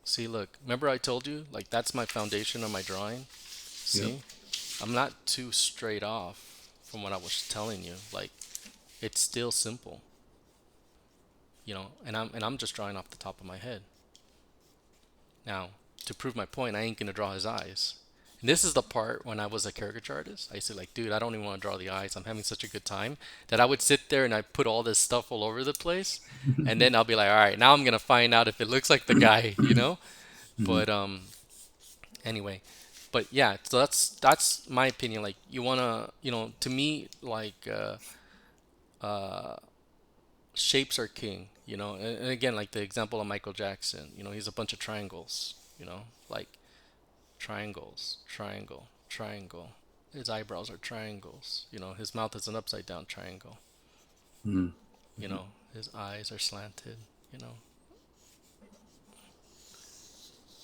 See, look. Remember I told you, like that's my foundation of my drawing. Yep. See, I'm not too straight off from what I was telling you. Like it's still simple, you know. And I'm just drawing off the top of my head. Now, to prove my point, I ain't gonna draw his eyes. And this is the part when I was a caricature artist. I used to like, dude, I don't even want to draw the eyes. I'm having such a good time that I would sit there and I put all this stuff all over the place, and then I'll be like, all right, now I'm gonna find out if it looks like the guy, you know. Mhm. But anyway, but yeah, so that's my opinion. Like, you wanna, you know, to me, like shapes are king. You know, and again, like the example of Michael Jackson. You know, he's a bunch of triangles. You know, like triangles, triangle, triangle. His eyebrows are triangles. You know, his mouth is an upside down triangle. Mhm. You Mhm. know, his eyes are slanted. You know,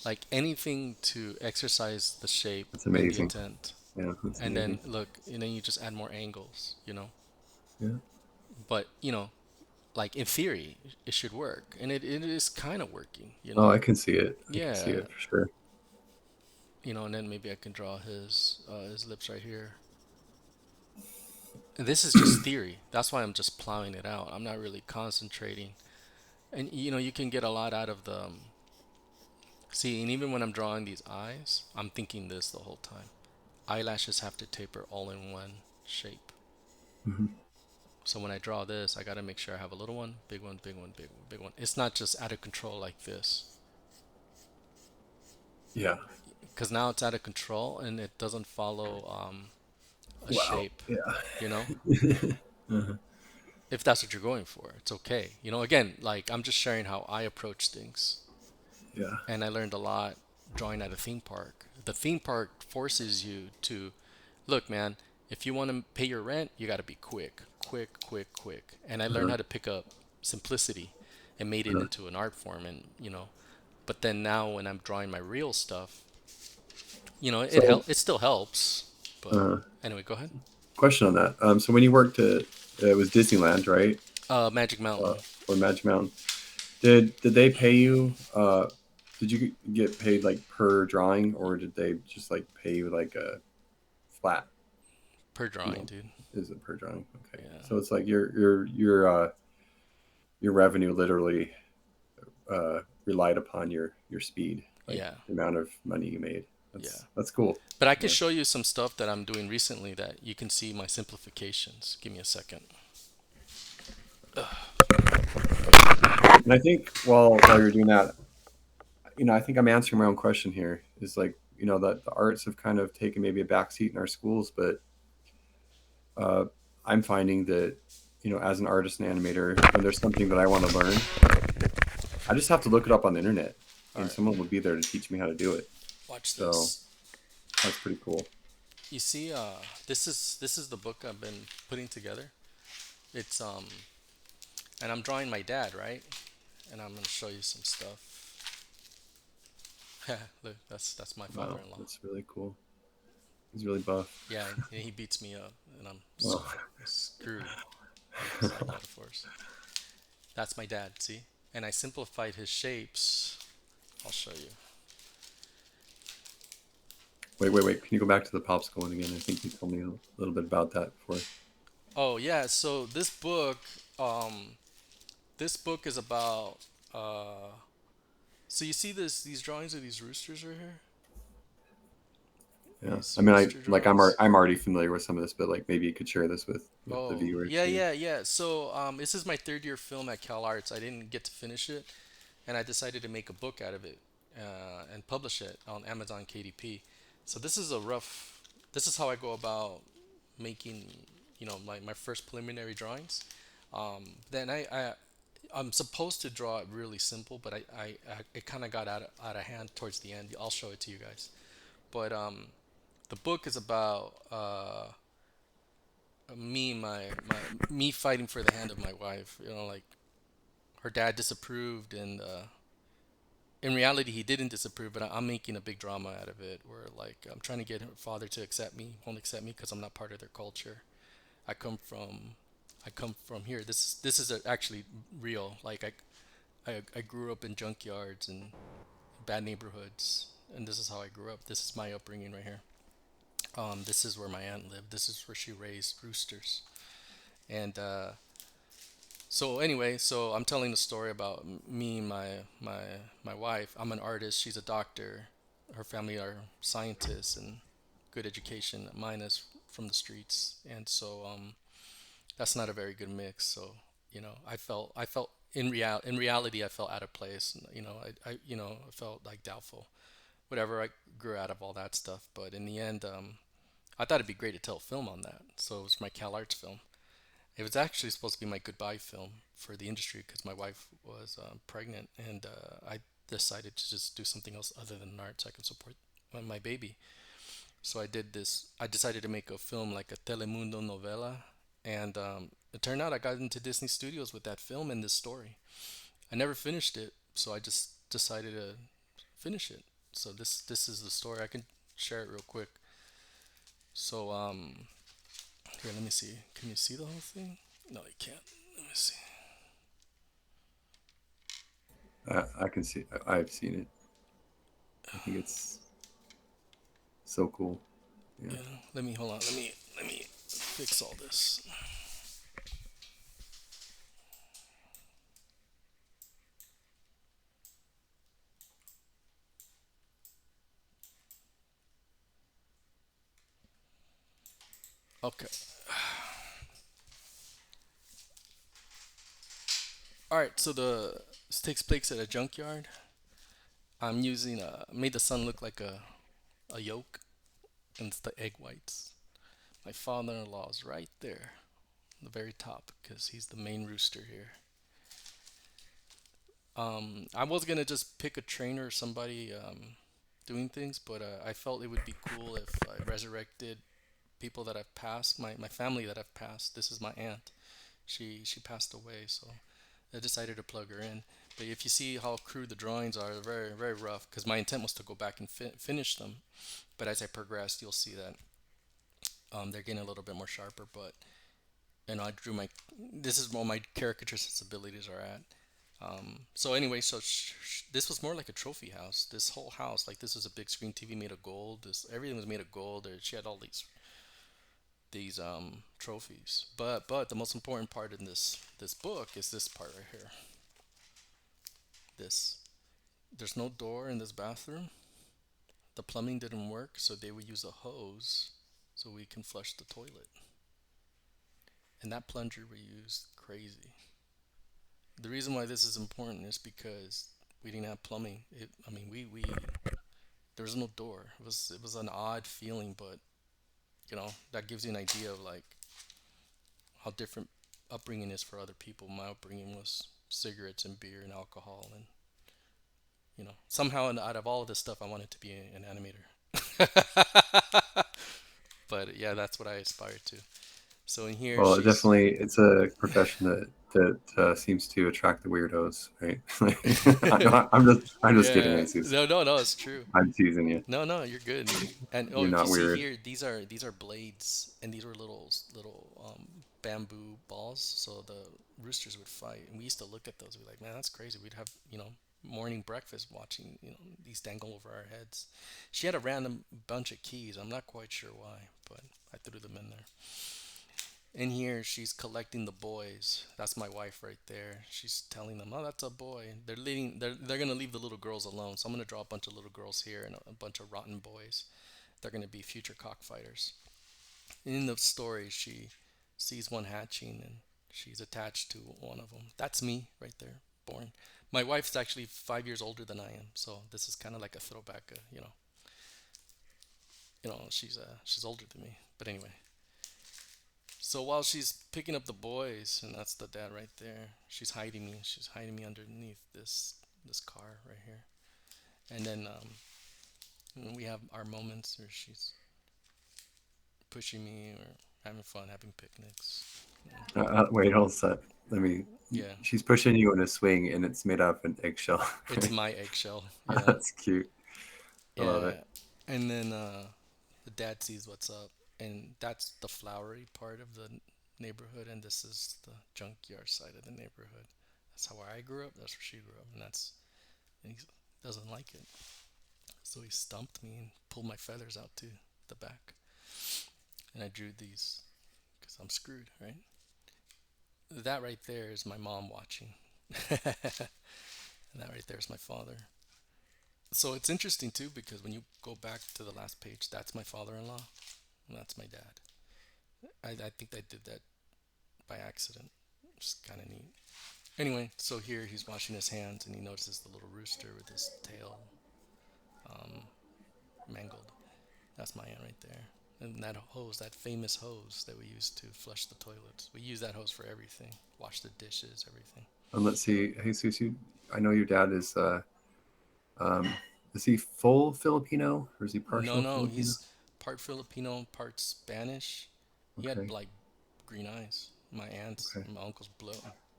Like anything to exercise the shape That's and the amazing. intent. Yeah, that's And amazing. then look, and then you just add more angles, you know. Yeah. But, like in theory, it should work. And it is kind of working, you Oh, know. I can see it. I can see Yeah, it for sure. and then maybe I can draw his lips right here. And this is just theory. That's why I'm just plowing it out. I'm not really concentrating. And you can get a lot out of the see, and even when I'm drawing these eyes, I'm thinking this the whole time. Eyelashes have to taper all in one shape. Hmm. So when I draw this, I got to make sure I have a little one, big one, big one, big one, big one. It's not just out of control like this. Yeah. Because now it's out of control and it doesn't follow a Wow. shape, Yeah. you know? Uh-huh. If that's what you're going for, it's okay. Again, like I'm just sharing how I approach things. Yeah. And I learned a lot drawing at a theme park. The theme park forces you to look, man, if you want to pay your rent, you got to be quick, quick, quick, quick. And I learned Uh-huh. how to pick up simplicity and made it Uh-huh. into an art form. But then now when I'm drawing my real stuff, So, it still helps. But uh, anyway, go ahead. question on that. So when you worked at it was Disneyland, right? Magic Mountain Or Magic Mountain. Did they pay you? Did you get paid like per drawing, or did they just like pay you like a flat per drawing, amount? dude. Is it per drawing? Okay, Yeah, so it's like your revenue literally relied upon your speed, like yeah, the amount of money you made. yeah. That's cool. But I can Yeah. show you some stuff that I'm doing recently that you can see my simplifications. Give me a second. And I think while you're doing that, I think I'm answering my own question here. Is like that the arts have kind of taken maybe a backseat in our schools, but uh, I'm finding that as an artist and animator, when there's something that I want to learn, I just have to look it up on the internet, All and right, someone will be there to teach me how to do it. watch So this. that's pretty cool. You see, this is the book I've been putting together. It's and I'm drawing my dad, right? And I'm gonna show you some stuff. Look, that's my Wow, father-in-law. that's really cool. He's really buff. Yeah, and he beats me up, and I'm Oh, screwed with side metaphors. That's my dad. See, and I simplified his shapes. I'll show you. wait. Can you go back to the popsicle one again? I think you told me a little bit about that before. Oh yeah, so um, this book is about. Uh, so you see these drawings of these roosters right here. Yeah, These I mean, rooster drawings. I'm already familiar with some of this, but like maybe you could share this with the Oh, viewer yeah, too. yeah, yeah. So, this is my third year film at Cal Arts. I didn't get to finish it, and I decided to make a book out of it and publish it on Amazon KDP. So this is how I go about making, my first preliminary drawings. Then I'm supposed to draw it really simple, but it kind of got out of hand towards the end. I'll show it to you guys. But the book is about me fighting for the hand of my wife. Like her dad disapproved, and in reality, he didn't disapprove. But I'm making a big drama out of it, where like I'm trying to get her father to accept me, won't accept me because I'm not part of their culture. I come from, I come from here. This is actually real. Like I grew up in junkyards and bad neighborhoods, and this is how I grew up. This is my upbringing right here. This is where my aunt lived. This is where she raised roosters. And so anyway, so I'm telling the story about me and my wife. I'm an artist. She's a doctor. Her family are scientists and good education. Mine is from the streets, and so that's not a very good mix. So I felt in reality I felt out of place. I felt like doubtful. Whatever. I grew out of all that stuff, but in the end, I thought it'd be great to tell a film on that. So it was my Cal Arts film. It was actually supposed to be my goodbye film for the industry because my wife was pregnant, and I decided to just do something else other than art so I can support my baby. So I did this. I decided to make a film like a Telemundo novela, and it turned out I got into Disney Studios with that film and this story. I never finished it, so I just decided to finish it. So this is the story. I can share it real quick. So here, let me see. Can you see the whole thing? No, you can't. Let me see. I can see. I've seen it. I think it's so cool. Yeah. Yeah. Let me hold on. Let me fix all this. Okay. All right. So this takes place at a junkyard. I'm using made the sun look like a yolk, and it's the egg whites. My father-in-law is right there, the very top, because he's the main rooster here. I was gonna just pick a trainer or somebody doing things, but I felt it would be cool if I resurrected people that I've passed, my family that I've passed. This is my aunt. She passed away, so I decided to plug her in. But if you see how crude the drawings are, they're very very rough. Because my intent was to go back and finish them, but as I progressed, you'll see that they're getting a little bit more sharper. But I drew my. This is where my caricature sensibilities are at. So anyway, this was more like a trophy house. This whole house, like this was a big screen TV made of gold. This everything was made of gold. She had all these trophies. But the most important part in this book is this part right here. This there's no door in this bathroom. The plumbing didn't work, so they would use a hose so we can flush the toilet. And that plunger we used crazy. The reason why this is important is because we didn't have plumbing. I mean, we there was no door. It was an odd feeling, but that gives you an idea of like how different upbringing is for other people. My upbringing was cigarettes and beer and alcohol, and somehow out of all of this stuff, I wanted to be an animator. But yeah, that's what I aspired to. So in here, Well, she's definitely, it's a profession that seems to attract the weirdos, right? I'm just kidding, yeah, Jesus. no, it's true. I'm teasing you. No, no, you're good. And oh, You're if you not see weird. here, these are blades, and these were little bamboo balls. So the roosters would fight, and we used to look at those. We'd be like, man, that's crazy. We'd have morning breakfast watching these dangle over our heads. She had a random bunch of keys. I'm not quite sure why, but I threw them in there. In here, she's collecting the boys. That's my wife right there. She's telling them, "Oh, that's a boy." They're leaving. They're gonna leave the little girls alone. So I'm gonna draw a bunch of little girls here and a bunch of rotten boys. They're gonna be future cockfighters. In the story, she sees one hatching and she's attached to one of them. That's me right there, born. My wife's actually 5 years older than I am, so this is kind of like a throwback. She's older than me. But anyway, so while she's picking up the boys, and that's the dad right there, she's hiding me. She's hiding me underneath this car right here. And then we have our moments where she's pushing me or having fun, having picnics. Wait, hold on. Let me. Yeah, She's pushing you in a swing, and it's made out of an eggshell. it's Right? my eggshell. Yeah, That's cute. I love it. yeah. And then the dad sees what's up, and that's the flowery part of the neighborhood, and this is the junkyard side of the neighborhood. That's how I grew up. That's where she grew up, and he doesn't like it. So he stumped me and pulled my feathers out to the back, and I drew these because I'm screwed, right? That right there is my mom watching, and that right there is my father. So it's interesting too because when you go back to the last page, that's my father-in-law, and that's my dad. I think I did that by accident. It's kind of neat. Anyway, so here he's washing his hands and he notices the little rooster with his tail um, mangled. That's my aunt right there. And that hose, that famous hose that we use to flush the toilets. We use that hose for everything. Wash the dishes, everything. And let's see. Jesus, I know your dad um, is he full Filipino or is he No, partial no, Filipino? he's part Filipino, part Spanish. He had Okay. like green eyes. My aunt's, Okay. my uncle's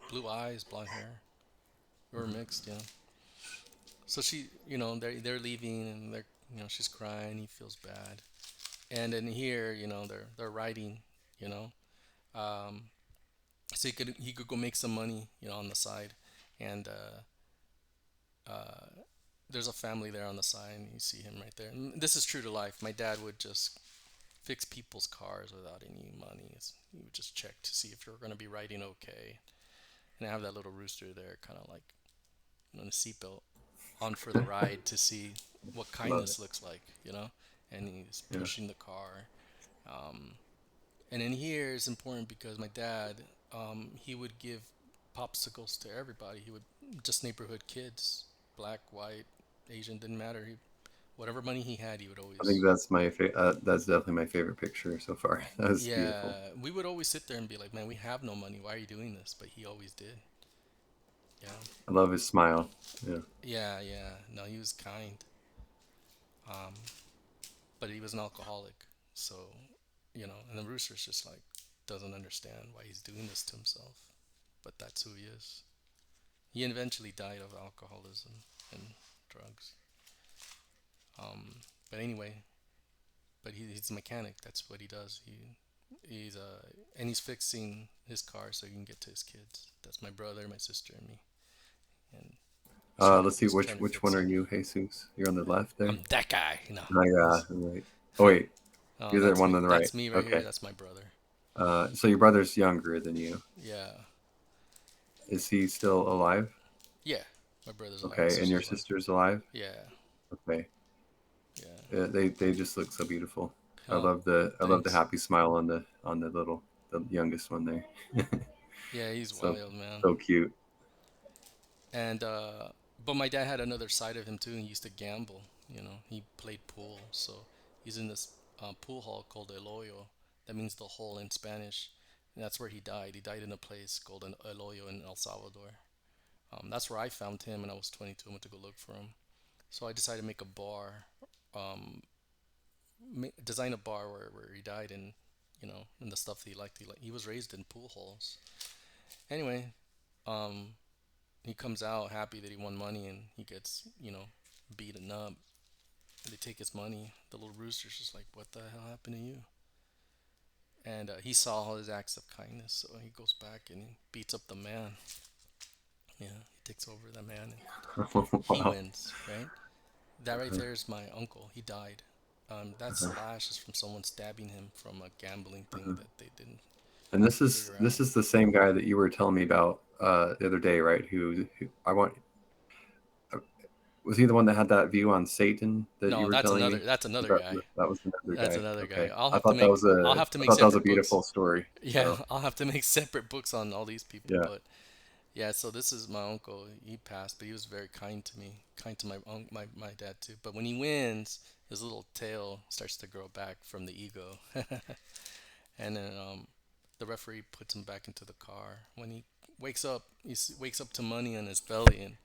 blue eyes, blonde hair. We were Uh-huh. mixed, yeah. So she, they're leaving and she's crying. He feels bad, and then here, they're writing, you know, um, so he could go make some money, on the side, and there's a family there on the side, and you see him right there. And this is true to life. My dad would just fix people's cars without any money. He would just check to see if you're going to be riding okay. And I have that little rooster there, kind of like a seatbelt on for the ride to see what Love it. kindness looks like, And he's Yeah. pushing the car. Um, and in here is important because my dad, he would give popsicles to everybody. He would just neighborhood kids, black, white, Asian, didn't matter. Whatever money he had, he would I think always. that's definitely my favorite picture so far. That was beautiful. Yeah, we would always sit there and be like, "Man, we have no money. Why are you doing this?" But he always did. Yeah, I love his smile. Yeah. yeah, yeah. No, he was kind. Um, but he was an alcoholic. So, and the rooster's just like doesn't understand why he's doing this to himself. But that's who he is. He eventually died of alcoholism and drugs. Um, but anyway, he's a mechanic. That's what he does. He's fixing his car so he can get to his kids. That's my brother, my sister, and me. And Let's see he's trying to which fix one are it. you, Jesus? You're on the left there. I'm that guy. No, Oh yeah, right. Oh wait, oh, you're the that's one me. on the right. That's me right here. Okay. That's my brother. So your brother's younger than you. Yeah, Is he still alive? yeah. My brother's alive. My Okay, and your sister's alive. sister's alive? Yeah, Okay. yeah. They just look so beautiful. Oh, I love the thanks. happy smile on the youngest one there. Yeah, he's So wild, man. so cute. And but my dad had another side of him too. He used to gamble. He played pool. So he's in this pool hall called El Hoyo. That means the hole in Spanish. And that's where he died. He died in a place called El Hoyo in El Salvador. That's where I found him, and I was 22. I went to go look for him. So I decided to make a bar, um, design a bar where he died, and the stuff that he liked. He was raised in pool halls. Anyway, um, he comes out happy that he won money, and he gets beaten up. They take his money. The little rooster's just like, "What the hell happened to you?" And he saw all his acts of kindness, so he goes back and he beats up the man. Yeah, he takes over the man, and he Wow. wins, right? That right there is my uncle. He died. That Uh-huh. slash is from someone stabbing him from a gambling thing Uh-huh. that they didn't And figure this out. is the same guy that you were telling me about the other day, right? Who I want was he the one that had that view on Satan that you No, were that's telling another. me? That's another That guy. that was another That's guy. another guy. Okay, I'll have to I make thought that was a separate books. beautiful story. Yeah, So I'll have to make separate books on all these people. yeah, But yeah, so this is my uncle. He passed, but he was very kind to me, kind to my dad too. But when he wins, his little tail starts to grow back from the ego, and then the referee puts him back into the car. When he wakes up, wakes up to money on his belly and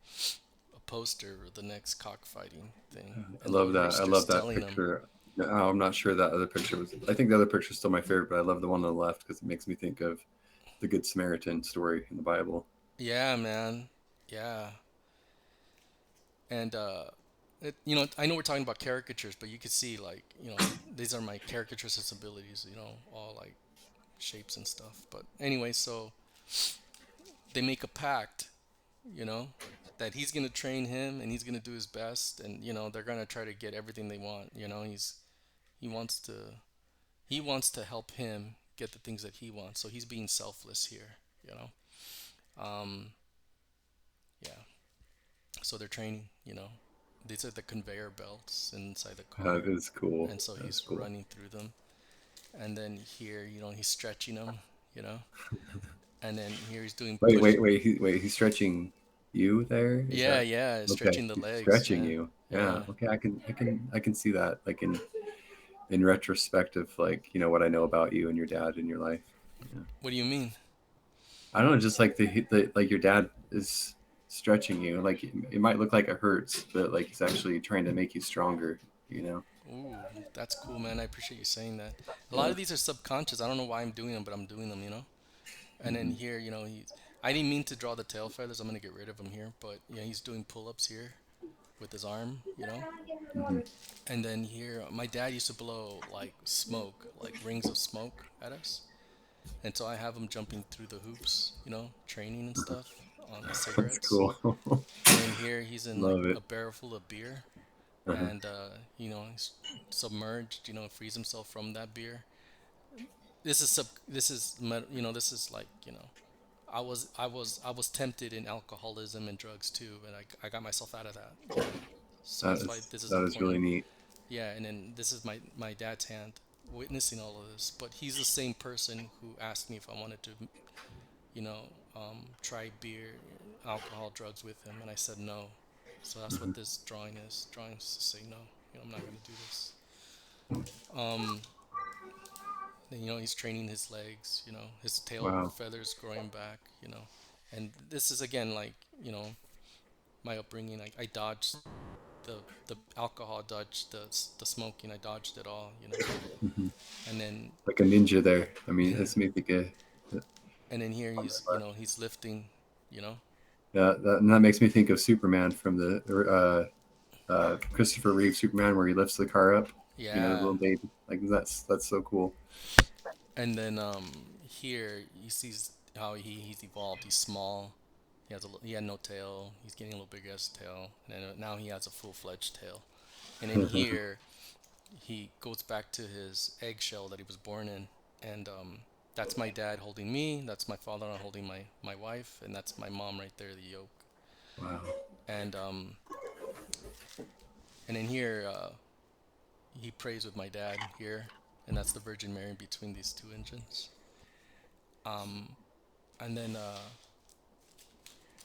a poster of the next cockfighting thing, I and the love little that. I rooster's love that telling him. picture. No, I'm not sure that other picture was. I think the other picture is still my favorite, but I love the one on the left because it makes me think of the Good Samaritan story in the Bible. Yeah, man. Yeah. And I know we're talking about caricatures, but you could see like, these are my caricature sensibilities, all like shapes and stuff. But anyway, so they make a pact, you know, that he's gonna train him and he's gonna do his best, and they're gonna try to get everything they want. He wants to he wants to help him get the things that he wants. So he's being selfless here, you know. Um, yeah. So they're training, These are the conveyor belts inside the That car, is cool. and so That's he's cool. running through them. And then here, he's stretching them, you know. And then here he's doing push. Wait. He's stretching you there. Is Yeah, that yeah, okay? stretching the He's legs, stretching man. you. Yeah. Yeah. Okay. I can see that. Like in retrospective, like what I know about you and your dad in your life. Yeah. What do you mean? I don't know. Just like the like your dad is stretching you. Like it might look like it hurts, but like he's actually trying to make you stronger. You know. Ooh, that's cool, man. I appreciate you saying that. A lot Yeah. of these are subconscious. I don't know why I'm doing them, but I'm doing them. And then Hmm. here, I didn't mean to draw the tail feathers. I'm gonna get rid of them here, but he's doing pull-ups here. with his arm, you know. Hmm. And then here, my dad used to blow like smoke, like rings of smoke at us. And so I have him jumping through the hoops, you know, training and stuff on the That's cigarettes. cool. And then here he's in like Love a it. barrel full of beer, Uh-huh. and you know, he's submerged, you know, frees himself from that beer. You know, this is like, you know, I was tempted in alcoholism and drugs too, and I got myself out of that, you know. So that's why this is That is really important. neat. Yeah, and then this is my dad's hand witnessing all of this, but he's the same person who asked me if I wanted to, you know, try beer, alcohol, drugs with him, and I said no. So that's Hmm. what this drawing is. Drawing is to say no. You know, I'm not gonna do this. Um, then, you know, he's training his legs. You know, his tail Wow. feathers growing back. You know, and this is again like, you know, my upbringing. I dodged the alcohol, dodged the smoking. I dodged it all. You know, Hmm. and then Like a ninja there. I mean, yeah, this made me think of and then here on the he's, you front. know, he's lifting. You know, Yeah, and that makes me think of Superman from the Christopher Reeve Superman, where he lifts the car up. You know, the yeah. little baby. Like that's so cool. And then here he sees how he's evolved. He's small. He had no tail. He's getting a little bigger as a tail, and then now he has a full-fledged tail. And in here he goes back to his eggshell that he was born in, and that's my dad holding me. That's my father holding my wife, and that's my mom right there, the yolk. Wow. And and in here he prays with my dad here, and that's the Virgin Mary between these two engines. Um, and then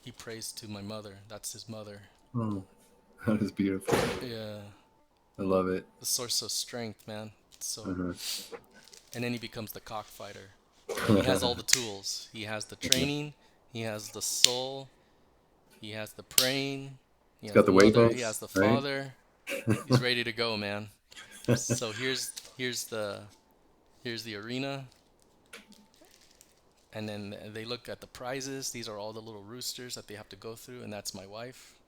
he prays to my mother. That's his mother. Oh, that is beautiful. Yeah, I love it. the source of strength, man. So, Uh-huh. and then he becomes the cockfighter, and he has all the tools. He has the training, he has the soul, he has the praying, he It's has got the the mother, he huevos, has the right? father. He's ready to go, man. So here's the arena, and then they look at the prizes. These are all the little roosters that they have to go through, and that's my wife.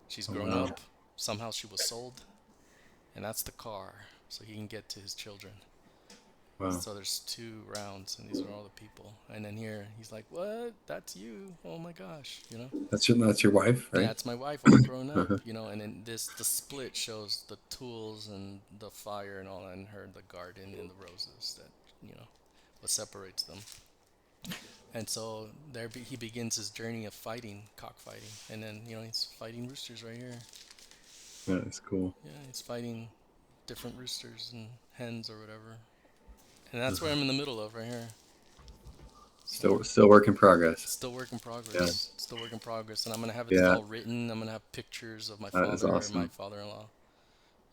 She's Oh, grown wow. up. Somehow she was sold, and that's the car, so he can get to his children. Wow. So there's two rounds, and these are all the people. And then here he's like, "What? That's you? Oh my gosh!" You know? That's your wife, Yeah, right? it's my wife, all grown up. Uh-huh. You know. And then the split shows the tools and the fire and all, and her the garden and the roses that, you know, what separates them. And so he begins his journey of fighting, cockfighting, and then, you know, he's fighting roosters right here. Yeah, that's cool. Yeah, he's fighting different roosters and hens or whatever. And that's where Uh-huh. I'm in the middle of right here. So Still work in progress. still work in Yeah, progress. Still work in progress. And I'm gonna have it yeah, all written. I'm gonna have pictures of my that is father and my awesome. father-in-law.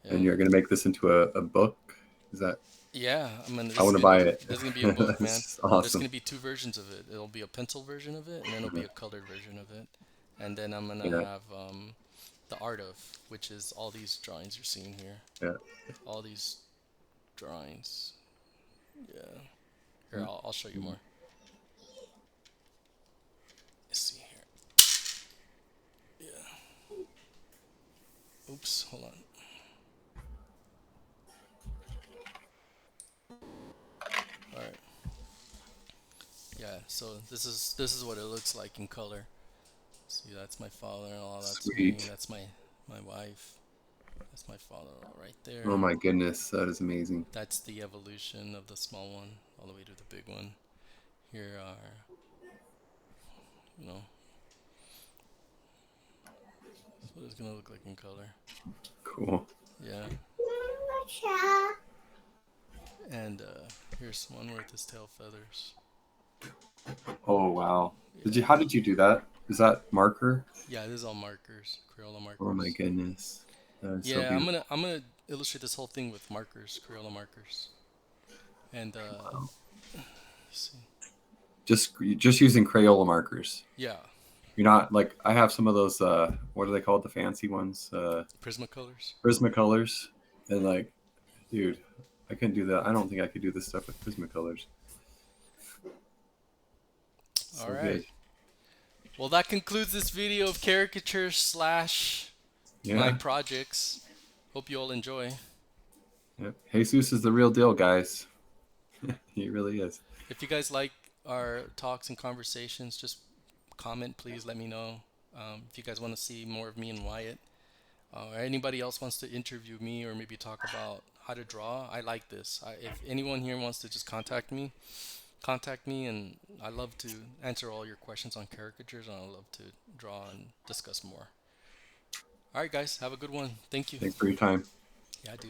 And Yeah. you're gonna make this into a book? Is that? Yeah, I'm gonna. I want to buy it. This is gonna be a book, man. That's There's awesome. gonna be two versions of it. It'll be a pencil version of it, and then it'll be Uh-huh. a colored version of it. And then I'm gonna Yeah, have the art of, which is all these drawings you're seeing here. yeah. All these drawings. Yeah. Here, Yeah. I'll show you Mhm. more. Let's see here. Yeah. Oops. Hold on. All right. Yeah. So this is what it looks like in color. See, that's my father-in-law. That's me. Sweet. That's my wife. That's my father-in-law right Oh there. my goodness, that is amazing. That's the evolution of the small one all the way to the big one. Here are, you know, that's what it's gonna look like in color. Cool. Yeah. And here's one with his tail feathers. Oh wow. Did you? Yeah. How did you do that? Is that marker? Yeah, this is all markers, Crayola Oh my markers. goodness, that is so Yeah, beautiful. I'm gonna illustrate this whole thing with markers, Crayola markers. And Wow. see. Just using Crayola markers. Yeah, You're not like I have some of those. What are they called? The fancy ones. Prismacolors. Prismacolors. And like, dude, I couldn't do that. I don't think I could do this stuff with Prismacolors. All So good. right. Well, that concludes this video of caricature slash my Yeah. projects. Hope you all enjoy. Yep. Jesus is the real deal, guys. He really is. If you guys like our talks and conversations, just comment, please. Let me know. If you guys want to see more of me and Wyatt, or anybody else wants to interview me or maybe talk about how to draw, I like this. If anyone here wants to just contact me, and I love to answer all your questions on caricatures, and I love to draw and discuss more. All right, guys, have a good one. Thank you. Thanks for your time. Yeah, I do.